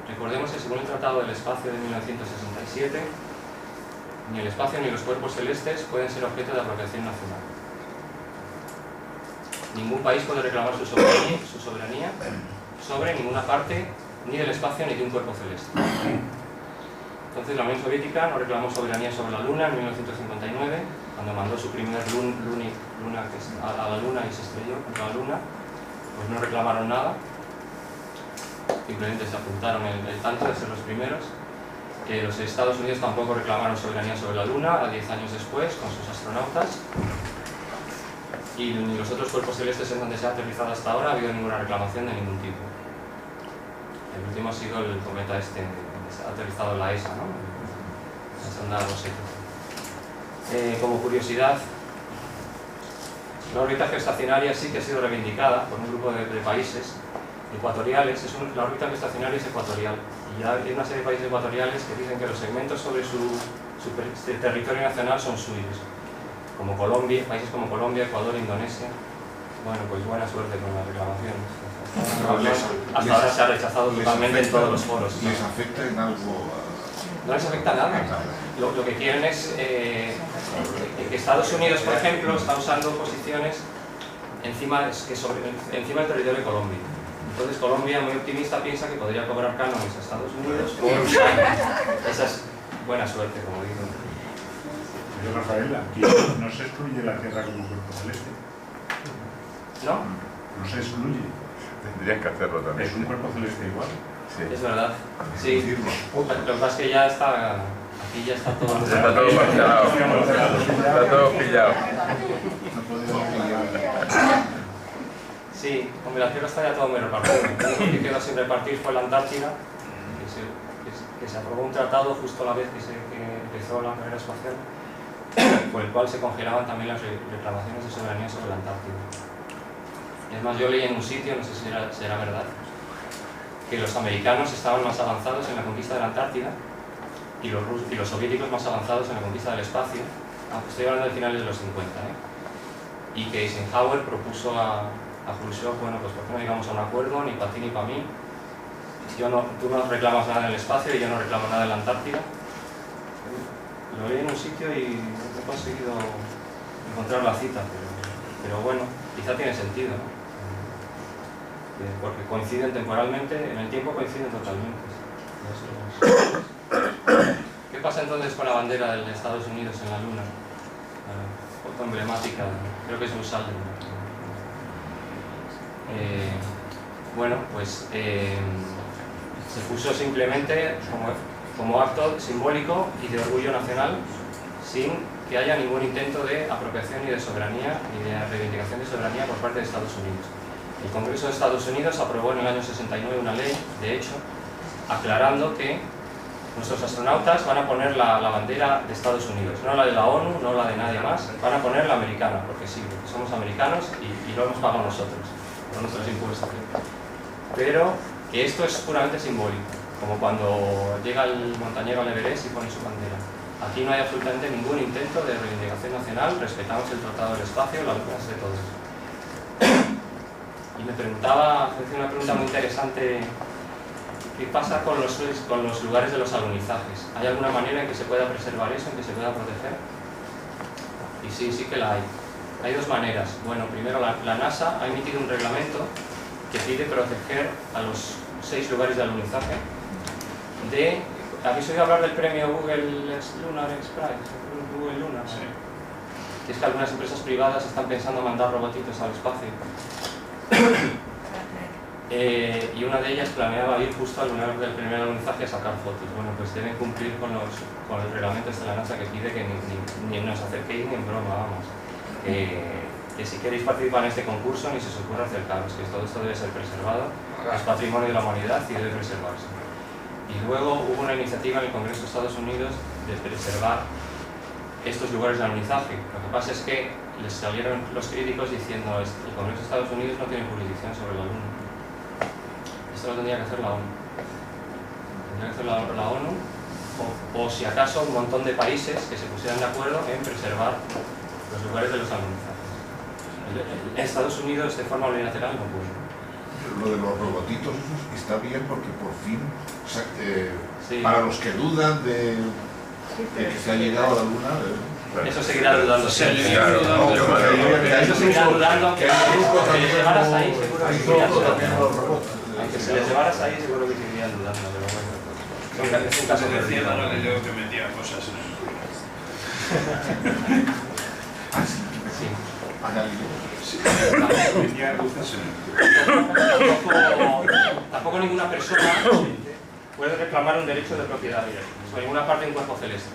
Recordemos que según el Tratado del Espacio de 1967, ni el espacio ni los cuerpos celestes pueden ser objeto de apropiación nacional. Ningún país puede reclamar su soberanía sobre ninguna parte, ni del espacio ni de un cuerpo celeste. Entonces, la Unión Soviética no reclamó soberanía sobre la Luna en 1959, cuando mandó su primer luna a la Luna y se estrelló contra la Luna, pues no reclamaron nada, simplemente se apuntaron el tanto de ser los primeros. Los Estados Unidos tampoco reclamaron soberanía sobre la Luna a 10 años después, con sus astronautas, y ni los otros cuerpos celestes en donde se ha aterrizado hasta ahora ha habido ninguna reclamación de ningún tipo. El último ha sido el cometa este, donde se ha aterrizado la ESA, ¿no? La sonda Rosetta. Como curiosidad, la órbita geoestacionaria sí que ha sido reivindicada por un grupo de países ecuatoriales. La órbita geoestacionaria es ecuatorial y hay una serie de países ecuatoriales que dicen que los segmentos sobre su territorio nacional son suyos, como Colombia, países como Colombia, Ecuador, Indonesia. Bueno, pues buena suerte con la reclamación. Hasta ahora se ha rechazado totalmente en todos los foros. ¿Les afecta en algo? No les afecta nada. Lo que quieren es que Estados Unidos, por ejemplo, está usando posiciones encima del territorio de Colombia. Entonces Colombia, muy optimista, piensa que podría cobrar cánones a Estados Unidos por usar. Esa es buena suerte, como digo. Pero Rafael, aquí no se excluye la Tierra como cuerpo celeste. ¿No? No se excluye. Tendrían que hacerlo también. Es un cuerpo celeste igual. Sí. Es verdad. Sí. Lo que pasa es que ya está... Aquí ya está todo... Está todo parcelado. Está todo pillado. Sí, hombre, la Tierra está ya todo muy repartido. Lo que quedó sin repartir fue la Antártida, que se aprobó un tratado justo a la vez que empezó la carrera espacial. por el cual se congelaban también las reclamaciones de soberanía sobre la Antártida. Es más, yo leí en un sitio, no sé si será verdad, que los americanos estaban más avanzados en la conquista de la Antártida y los soviéticos más avanzados en la conquista del espacio, aunque estoy hablando de finales de los 50, y que Eisenhower propuso a Khrushchev, bueno, pues por qué no llegamos a un acuerdo, ni para ti ni para mí, tú no reclamas nada en el espacio y yo no reclamo nada en la Antártida. Lo leí en un sitio y no he conseguido encontrar la cita, pero bueno, quizá tiene sentido, ¿no? Porque coinciden temporalmente, en el tiempo coinciden totalmente. ¿Qué pasa entonces con la bandera de Estados Unidos en la Luna? Foto emblemática, creo que es un saldo. Bueno, pues se puso simplemente como acto simbólico y de orgullo nacional, sin que haya ningún intento de apropiación y de soberanía ni de reivindicación de soberanía por parte de Estados Unidos. El Congreso de Estados Unidos aprobó en el año 69 una ley, de hecho, aclarando que nuestros astronautas van a poner la bandera de Estados Unidos, no la de la ONU, no la de nadie más, van a poner la americana, porque sí, porque somos americanos y lo hemos pagado nosotros, con nuestros impuestos. Pero que esto es puramente simbólico, como cuando llega el montañero al Everest y pone su bandera. Aquí no hay absolutamente ningún intento de reivindicación nacional, respetamos el Tratado del Espacio, la luna es de todos. Y me preguntaba, hice una pregunta muy interesante, ¿qué pasa con los lugares de los alunizajes? ¿Hay alguna manera en que se pueda preservar eso, en que se pueda proteger? Y sí que la hay. Hay dos maneras. Bueno, primero la NASA ha emitido un reglamento que pide proteger a los 6 lugares de alunizaje de... ¿Habéis oído hablar del premio Google Lunar X Prize? Google Lunar, sí. Que es que algunas empresas privadas están pensando mandar robotitos al espacio. Y una de ellas planeaba ir justo al lugar del primer alunizaje a sacar fotos. Bueno, pues deben cumplir con el reglamento de la NASA que pide que ni nos acerquéis ni en broma, vamos. Que si queréis participar en este concurso ni se os ocurra acercaros, que todo esto debe ser preservado, es patrimonio de la humanidad y debe preservarse. Y luego hubo una iniciativa en el Congreso de Estados Unidos de preservar estos lugares de alunizaje. Lo que pasa es que les salieron los críticos diciendo que el Congreso de Estados Unidos no tiene jurisdicción sobre la Luna. Esto lo tendría que hacer la ONU. Tendría que hacer la ONU o si acaso un montón de países que se pusieran de acuerdo en preservar los lugares de los alunizajes. En Estados Unidos de forma unilateral no puede. Lo de los robotitos está bien porque por fin, sí, para los que dudan de que se ha llegado a la Luna, eso seguirá dudando. Eso seguirá dudando, que si les llevaras ahí seguro que seguirían dudando. Aunque si les llevaras ahí seguro que seguirían dudando, pero bueno. Es un caso de decía Galileo que metía cosas en el... Sí. Tampoco ninguna persona puede reclamar un derecho de propiedad sobre ninguna parte de un cuerpo celeste.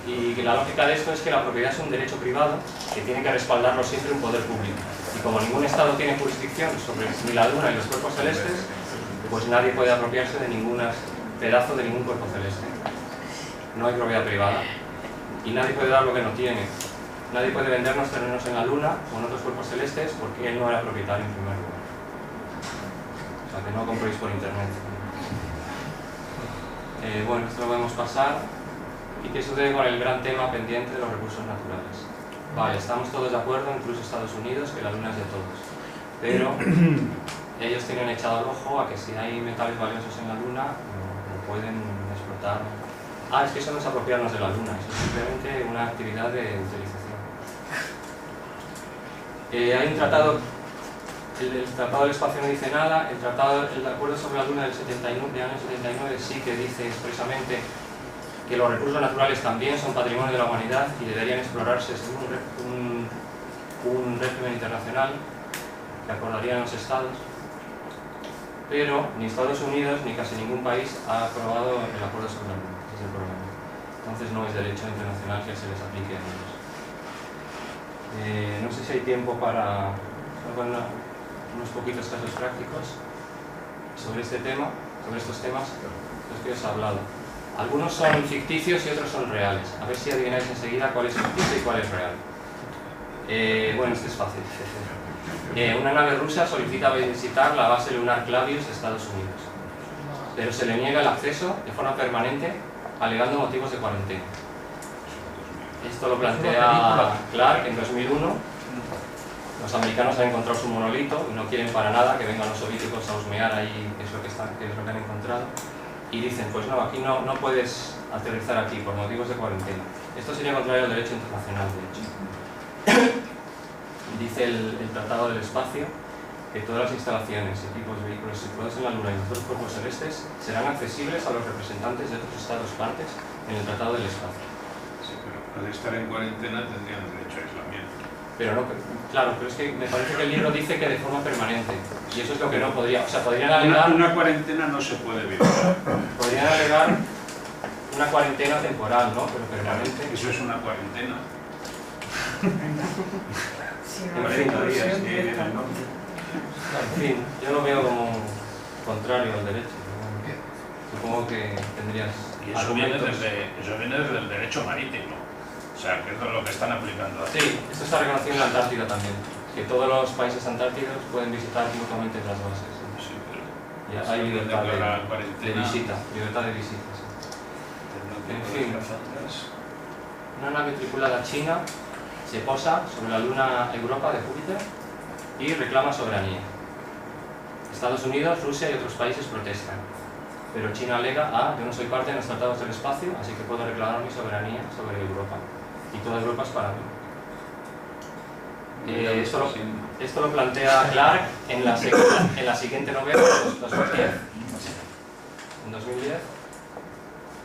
Y la lógica de esto es que la propiedad es un derecho privado que tiene que respaldarlo siempre un poder público. Y como ningún Estado tiene jurisdicción sobre ni la Luna ni los cuerpos celestes, pues nadie puede apropiarse de ningún pedazo de ningún cuerpo celeste. No hay propiedad privada. Y nadie puede dar lo que no tiene. Nadie puede vendernos terrenos en la Luna o en otros cuerpos celestes porque él no era propietario en primer lugar. O sea, que no compréis por internet. Bueno, esto lo podemos pasar. ¿Y qué sucede con el gran tema pendiente de los recursos naturales? Vale, estamos todos de acuerdo, incluso Estados Unidos, que la Luna es de todos. Pero ellos tienen echado el ojo a que si hay metales valiosos en la Luna, lo pueden explotar. Es que eso no es apropiarnos de la Luna, eso es simplemente una actividad de utilización. Hay un tratado, el Tratado del Espacio no dice nada, el Acuerdo sobre la Luna del año 79 sí que dice expresamente que los recursos naturales también son patrimonio de la humanidad y deberían explorarse según un régimen internacional que acordarían los estados, pero ni Estados Unidos ni casi ningún país ha aprobado el Acuerdo sobre la Luna, ese es el problema. Entonces no es derecho internacional que se les aplique a ellos. No sé si hay tiempo para unos poquitos casos prácticos sobre este tema, sobre estos temas de los que os he hablado. Algunos son ficticios y otros son reales. A ver si adivináis enseguida cuál es ficticio y cuál es real. Bueno, este es fácil. Una nave rusa solicita visitar la base lunar Clavius de Estados Unidos, pero se le niega el acceso de forma permanente alegando motivos de cuarentena. Esto lo plantea Clark en 2001. Los americanos han encontrado su monolito y no quieren para nada que vengan los soviéticos a husmear ahí qué es lo que han encontrado. Y dicen, pues no, aquí no puedes aterrizar aquí por motivos de cuarentena. Esto sería contrario al derecho internacional, de hecho. Dice el Tratado del Espacio que todas las instalaciones, equipos, vehículos situados en la Luna y los otros cuerpos celestes serán accesibles a los representantes de otros estados partes en el Tratado del Espacio. Sí, pero al estar en cuarentena tendrían derecho a aislamiento. Pero no, claro, pero es que me parece que el libro dice que de forma permanente. Y eso es lo que no podría. O sea, podrían alegar. Una cuarentena no se puede vivir. Podrían alegar una cuarentena temporal, ¿no? Pero permanente. Eso es una cuarentena. En fin, yo lo veo como contrario al derecho. Supongo que tendrías. Y eso viene desde el derecho marítimo. O sea, que es lo que están aplicando aquí. Sí, esto está reconocido en la Antártida también. Que todos los países antárticos pueden visitar mutuamente las bases. Sí, pero ya hay libertad de visita. Libertad de visita, sí. En fin, una nave tripulada china se posa sobre la luna Europa de Júpiter y reclama soberanía. Estados Unidos, Rusia y otros países protestan, pero China alega: yo no soy parte de los tratados del espacio, así que puedo reclamar mi soberanía sobre Europa, y toda Europa es para mí. Esto lo plantea Clark en la siguiente novela, en 2010,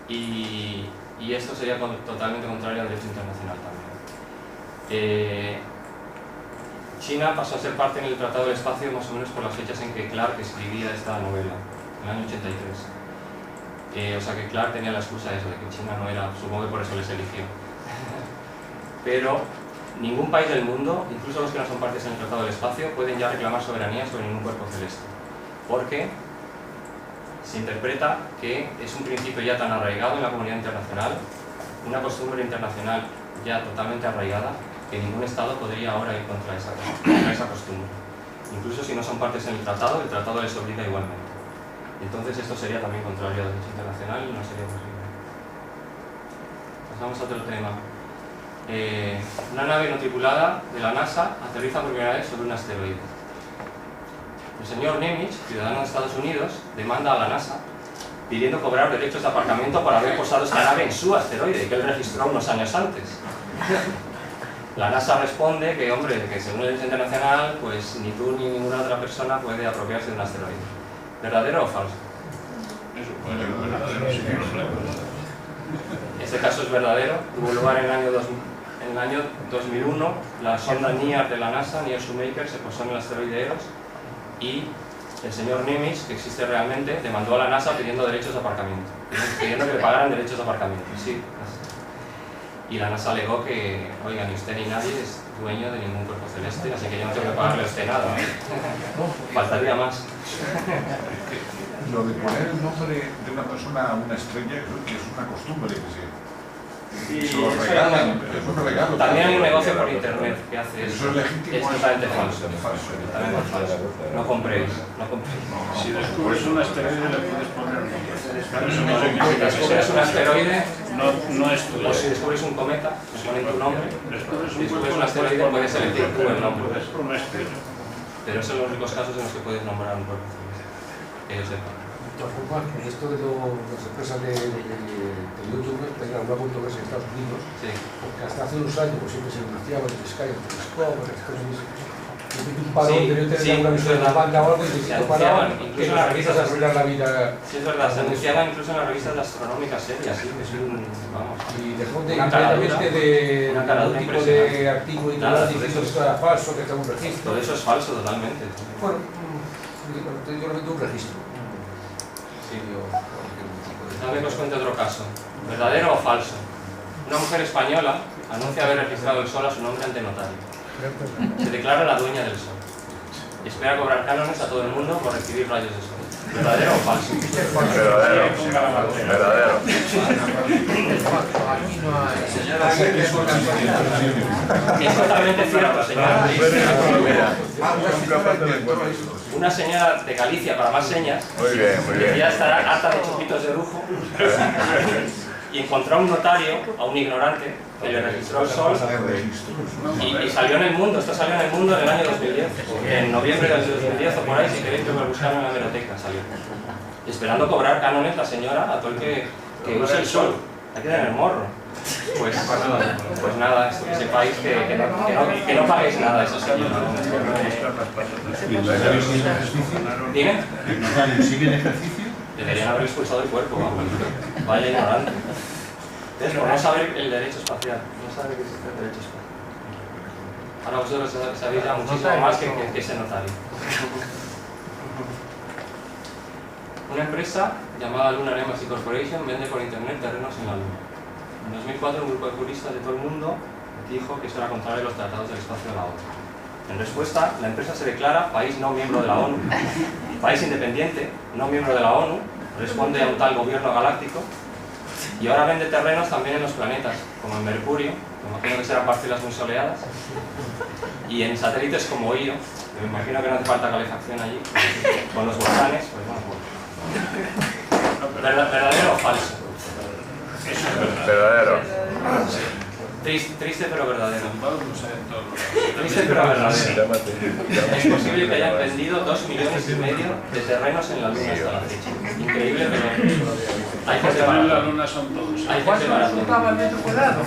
y esto sería totalmente contrario al derecho internacional también. China pasó a ser parte en el Tratado del Espacio más o menos por las fechas en que Clark escribía esta novela, en el año 83. O sea que Clark tenía la excusa de eso, de que China no era, supongo que por eso les eligió. Pero ningún país del mundo, incluso los que no son partes en el Tratado del Espacio, pueden ya reclamar soberanía sobre ningún cuerpo celeste, porque se interpreta que es un principio ya tan arraigado en la comunidad internacional, una costumbre internacional ya totalmente arraigada, que ningún Estado podría ahora ir contra esa costumbre. Incluso si no son partes en el tratado les obliga igualmente. Entonces esto sería también contrario al derecho internacional y no sería posible. Pasamos a otro tema. Una nave no tripulada de la NASA aterriza por primera vez sobre un asteroide. El señor Nimitz, ciudadano de Estados Unidos, demanda a la NASA pidiendo cobrar derechos de aparcamiento por haber posado esta nave en su asteroide, que él registró unos años antes. La NASA responde que, hombre, que según el derecho internacional, pues ni tú ni ninguna otra persona puede apropiarse de un asteroide. ¿Verdadero o falso? Eso puede ser verdadero, sí, Este caso es verdadero. Tuvo lugar en el año 2001. La sonda NEAR de la NASA, NEAR Shoemaker, se posó en el asteroide Eros y el señor Nimitz, que existe realmente, demandó a la NASA pidiendo derechos de aparcamiento, pidiendo que le pagaran derechos de aparcamiento. Sí. Y la NASA alegó que, oiga, ni usted ni nadie es dueño de ningún cuerpo celeste, así que yo no tengo que pagarle a usted nada. Faltaría más. Lo de poner el nombre de una persona a una estrella creo que es una costumbre que se lo regalan, es un regalo. También hay un negocio por internet que hace eso. Eso es legítimo. Es totalmente falso. Totalmente falso. No compréis. Si descubres un asteroide le puedes poner un nombre. Si descubres un asteroide, no es tuyo. o si descubres un cometa, le ponen tu nombre. Si descubres un asteroide, puedes elegir tú el nombre. Pero son los únicos casos en los que puedes nombrar un cuerpo celeste. Que yo sepa. De todas formas, con esto de las empresas de YouTube, tengan una controversia en Estados Unidos, sí. Porque hasta hace unos años pues, siempre se anunciaba el Sky, el Telescope, un parón de no tener una visión de la banda o algo y necesito parar, que las revistas de arruinar la vida. Sí, es verdad, se anunciaba incluso en las revistas astronómicas serias, sí, es un, vamos, y dejó de inmediatamente de algún tipo de artículo y todo diciendo que esto era falso, que estaba un registro. Todo eso es falso totalmente. Bueno, yo lo meto un registro. Dame que os cuente otro caso. ¿Verdadero o falso? Una mujer española anuncia haber registrado el sol a su nombre ante notario. Se declara la dueña del sol. y espera cobrar cánones a todo el mundo por recibir rayos de sol. ¿Verdadero o falso? Verdadero. Verdadero. Es totalmente cierto, señora. Una señora de Galicia, para más señas, Muy bien, muy bien. ya estará harta de chupitos de lujo y encontró a un notario, a un ignorante, que le registró el sol y salió en el mundo. Esto salió en el mundo en el año 2010, en noviembre del 2010 o por ahí, si queréis que lo buscaron en la hemeroteca, salió. Esperando cobrar cánones la señora a todo el que use el sol. Hay que tener morro. Pues nada, esto que sepáis que no paguéis nada, eso sí. ¿Dime? ¿El notario sigue en ejercicio? Deberían haber expulsado el cuerpo, vamos. Vaya ignorante. Entonces, por no saber el derecho espacial, no saber que existe el derecho espacial. Ahora vosotros sabéis ya muchísimo más que ese notario. Una empresa llamada Lunar Embassy Corporation vende por internet terrenos en la Luna. En 2004 un grupo de juristas de todo el mundo dijo que eso era contrario a los tratados del espacio de la ONU. En respuesta, la empresa se declara país no miembro de la ONU, país independiente, no miembro de la ONU, responde a un tal gobierno galáctico y ahora vende terrenos también en los planetas, como en Mercurio, que me imagino que serán parcelas muy soleadas, y en satélites como Io, que me imagino que no hace falta calefacción allí, con los volcanes, pues bueno. ¿Verdadero o falso? Eso es verdad. Verdadero. Triste pero verdadero. Triste pero verdadero. Es posible que hayan vendido 2,5 millones de terrenos en la Luna hasta la fecha. Increíble, pero hay gente En la barata. Luna son todos. Hay gente barata. ¿Costaba el metro cuadrado?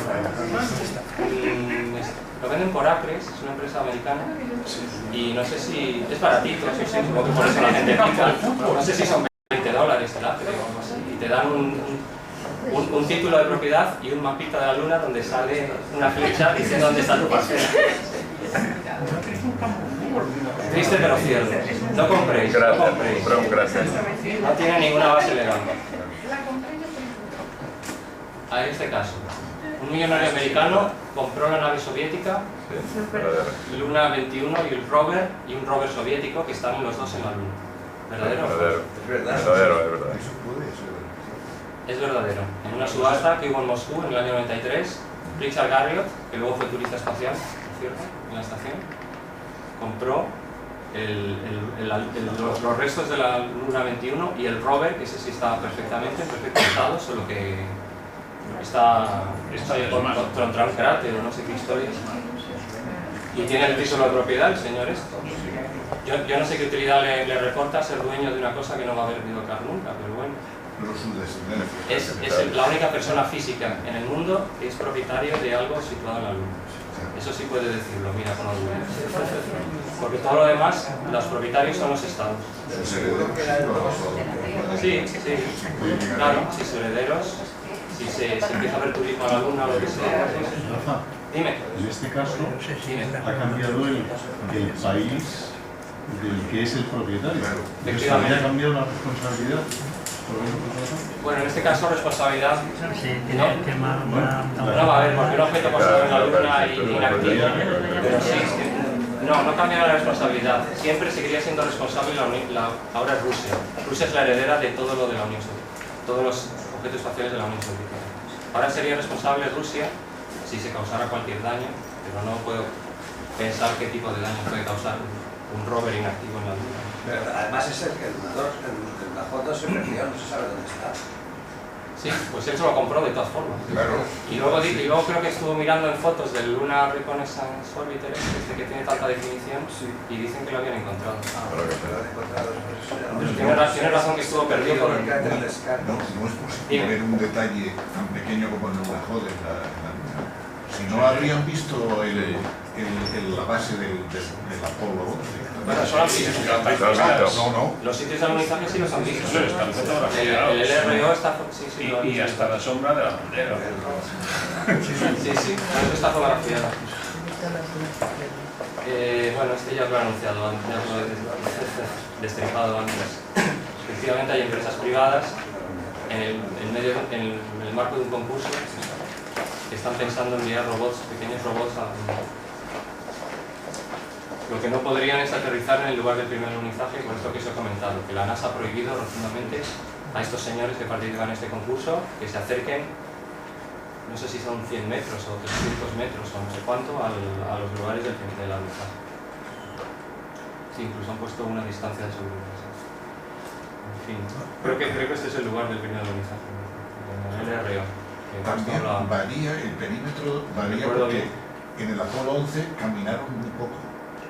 Lo venden por acres, es una empresa americana. Y no sé si es baratito, sí, supongo que por eso la gente pica. No sé si son $20 el acre o algo así. Y te dan un título de propiedad y un mapita de la Luna donde sale una flecha diciendo dónde está tu parcela. Triste pero cierto. No compréis, no compréis. No tiene ninguna base legal. A este caso, un millonario americano compró la nave soviética Luna 21 y un rover soviético que están los dos en la Luna. ¿Verdadero? Verdadero, es verdad. Es verdadero. En una subasta que hubo en Moscú en el año 93, Richard Garriott, que luego fue turista espacial, por cierto, en la estación, compró los restos de la Luna 21 y el rover, que ese sí está perfectamente, en perfecto estado, solo que está contra un cráter o no sé qué historias. Y tiene el título de propiedad, el señor este. Yo no sé qué utilidad le reporta ser dueño de una cosa que no va a haber visto nunca, pero bueno. Es la única persona física en el mundo que es propietario de algo situado en la Luna. Eso sí puede decirlo, mira, con orgullo. Porque todo lo demás, los propietarios son los estados. Sí, claro, si son herederos, si se empieza a ver turismo a la Luna o lo que sea. Rafa, dime. En este caso, ha cambiado el país del que es el propietario. Efectivamente. ¿Ha cambiado la responsabilidad? Bueno, en este caso responsabilidad no va a haber, porque un objeto posado en la Luna y inactivo, pero sí, no cambia la responsabilidad, siempre seguiría siendo responsable ahora es Rusia. Rusia es la heredera de todo lo de la Unión Soviética, todos los objetos espaciales de la Unión Soviética. Ahora sería responsable Rusia si se causara cualquier daño, pero no puedo pensar qué tipo de daño puede causar un rover inactivo en la Luna. Pero además es el que el la foto se perdió, no se sabe dónde está. Sí, pues él se lo compró de todas formas. Claro. Y luego creo que estuvo mirando en fotos del Lunar Reconnaissance Orbiter, este que tiene tanta definición, y dicen que lo habían encontrado. Pero tiene razón que estuvo perdido por el... No es posible ver un detalle tan pequeño como el Nubajod en la Luna. Si no habrían visto la base del Apolo. Bueno, solo han visto. Los sitios de alunizaje sí los han visto. El LRO está... Y hasta la sombra de la bandera. Sí, eso está fotografiado. Bueno, este ya lo he anunciado antes, ya lo he destripado antes. Efectivamente hay empresas privadas en el marco de un concurso que están pensando en enviar pequeños robots a la Luna. Lo que no podrían es aterrizar en el lugar del primer alunizaje, por esto que os he comentado, que la NASA ha prohibido rotundamente a estos señores que participan en este concurso que se acerquen, no sé si son 100 metros o 300 metros o no sé cuánto, a los lugares del alunizaje. Sí, incluso han puesto una distancia de seguridad. En fin, creo que este es el lugar del primer alunizaje, el LRO. También varía, el perímetro varía porque en el Apolo 11 caminaron muy poco.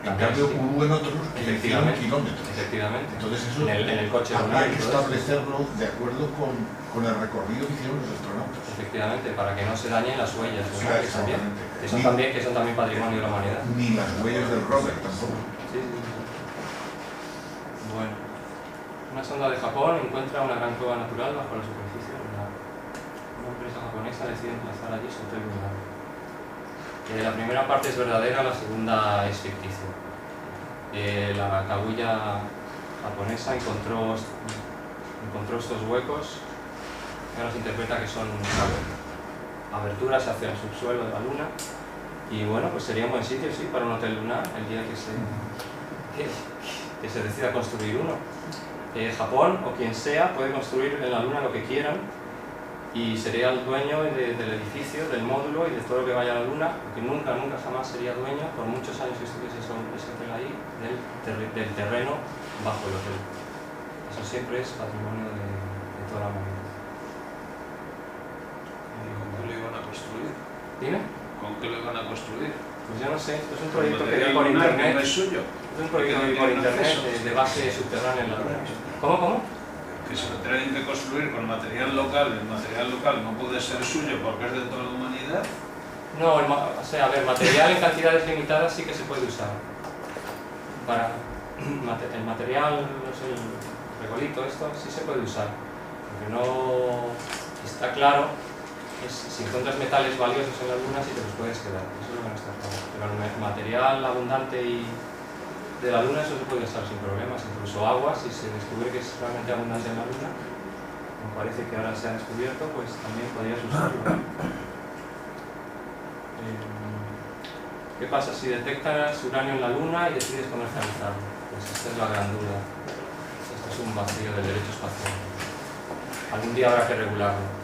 En cambio, hubo en otros que hicieron kilómetros. Efectivamente. Entonces eso en el coche lunar, habría que establecerlo de acuerdo con el recorrido que hicieron los astronautas. Efectivamente, para que no se dañen las huellas, ¿no? Exactamente. que son también patrimonio de la humanidad. Ni las huellas del rover tampoco. Sí. Bueno, una sonda de Japón encuentra una gran cueva natural bajo la superficie lunar. Una empresa japonesa decide emplazar allí su hotel lunar. La primera parte es verdadera, la segunda es ficticia. La Kaguya japonesa encontró estos huecos que ahora se interpreta que son aberturas hacia el subsuelo de la Luna, y bueno, pues sería un buen sitio, sí, para un hotel lunar el día que se decida construir uno. Japón o quien sea puede construir en la Luna lo que quieran y sería el dueño del edificio, del módulo y de todo lo que vaya a la Luna, porque nunca jamás sería dueño, por muchos años que estuviese ese hotel ahí, del terreno bajo el hotel. Eso siempre es patrimonio de toda la humanidad. ¿Y con qué lo iban a construir? ¿Dime? ¿Con qué lo iban a construir? Pues yo no sé, esto es un proyecto que vi por internet. ¿No es suyo? Es un proyecto que vi por internet de base subterránea en la Luna. ¿Cómo? Que se lo tienen que construir con material local, el material local no puede ser suyo porque es de toda la humanidad. No, o sea, a ver, material en cantidades limitadas sí que se puede usar. El material, no sé, el regolito, esto sí se puede usar. Porque no está claro, si encuentras metales valiosos en la Luna sí te los puedes quedar, eso es lo que no está claro. Pero el material abundante de la Luna eso se puede usar sin problemas, incluso agua, si se descubre que es realmente abundante en la Luna, como parece que ahora se ha descubierto, pues también podrías usarlo. ¿Qué pasa si detectas uranio en la Luna y decides comercializarlo? Pues esta es la gran duda. Esto es un vacío del derecho espacial. Algún día habrá que regularlo.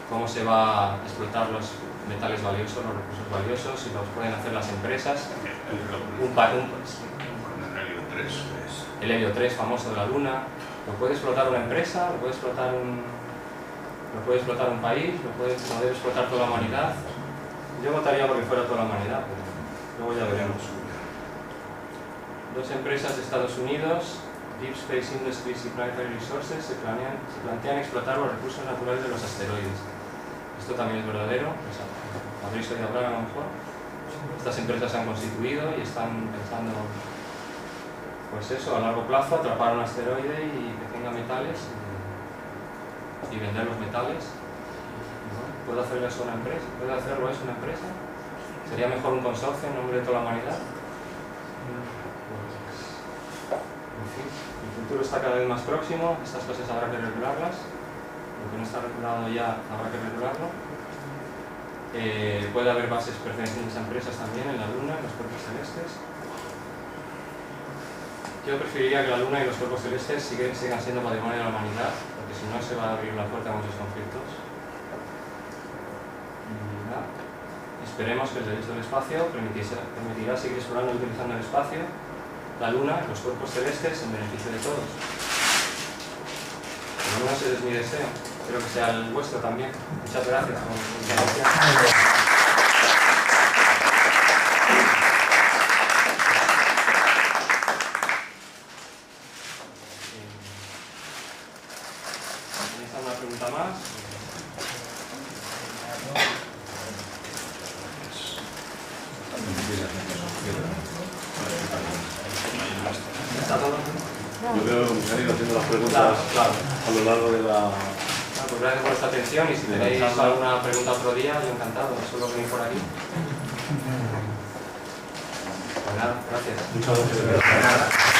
¿Cómo se va a explotar los metales valiosos, los recursos valiosos, si los pueden hacer las empresas? Con el helio 3. El helio 3 famoso de la Luna. ¿Lo puede explotar una empresa? ¿Lo puede explotar un país? ¿Lo puede explotar toda la humanidad? Yo votaría porque fuera toda la humanidad, pero luego ya veremos. Dos empresas de Estados Unidos, Deep Space Industries y Planetary Resources, se plantean explotar los recursos naturales de los asteroides. Esto también es verdadero, habréis oído hablar a lo mejor. Estas empresas se han constituido y están pensando, pues eso, a largo plazo, atrapar un asteroide y que tenga metales y vender los metales. ¿Puede hacerlo eso una empresa? ¿Sería mejor un consorcio en nombre de toda la humanidad? En fin, el futuro está cada vez más próximo, estas cosas habrá que regularlas. Lo que no está regulado ya habrá que regularlo. Puede haber bases pertenecientes a empresas también en la Luna, en los cuerpos celestes. Yo preferiría que la Luna y los cuerpos celestes sigan siendo patrimonio de la humanidad, porque si no se va a abrir la puerta a muchos conflictos. Esperemos que el derecho del espacio permitirá seguir explorando y utilizando el espacio, la Luna, los cuerpos celestes en beneficio de todos. Por lo menos ese es mi deseo. Espero que sea el vuestro también. Muchas gracias por su atención. Yo creo que se han ido haciendo las preguntas a lo largo de la... Pues gracias por vuestra atención y si tenéis alguna pregunta otro día, yo encantado, solo venir por aquí. Pues nada, gracias. Muchas gracias.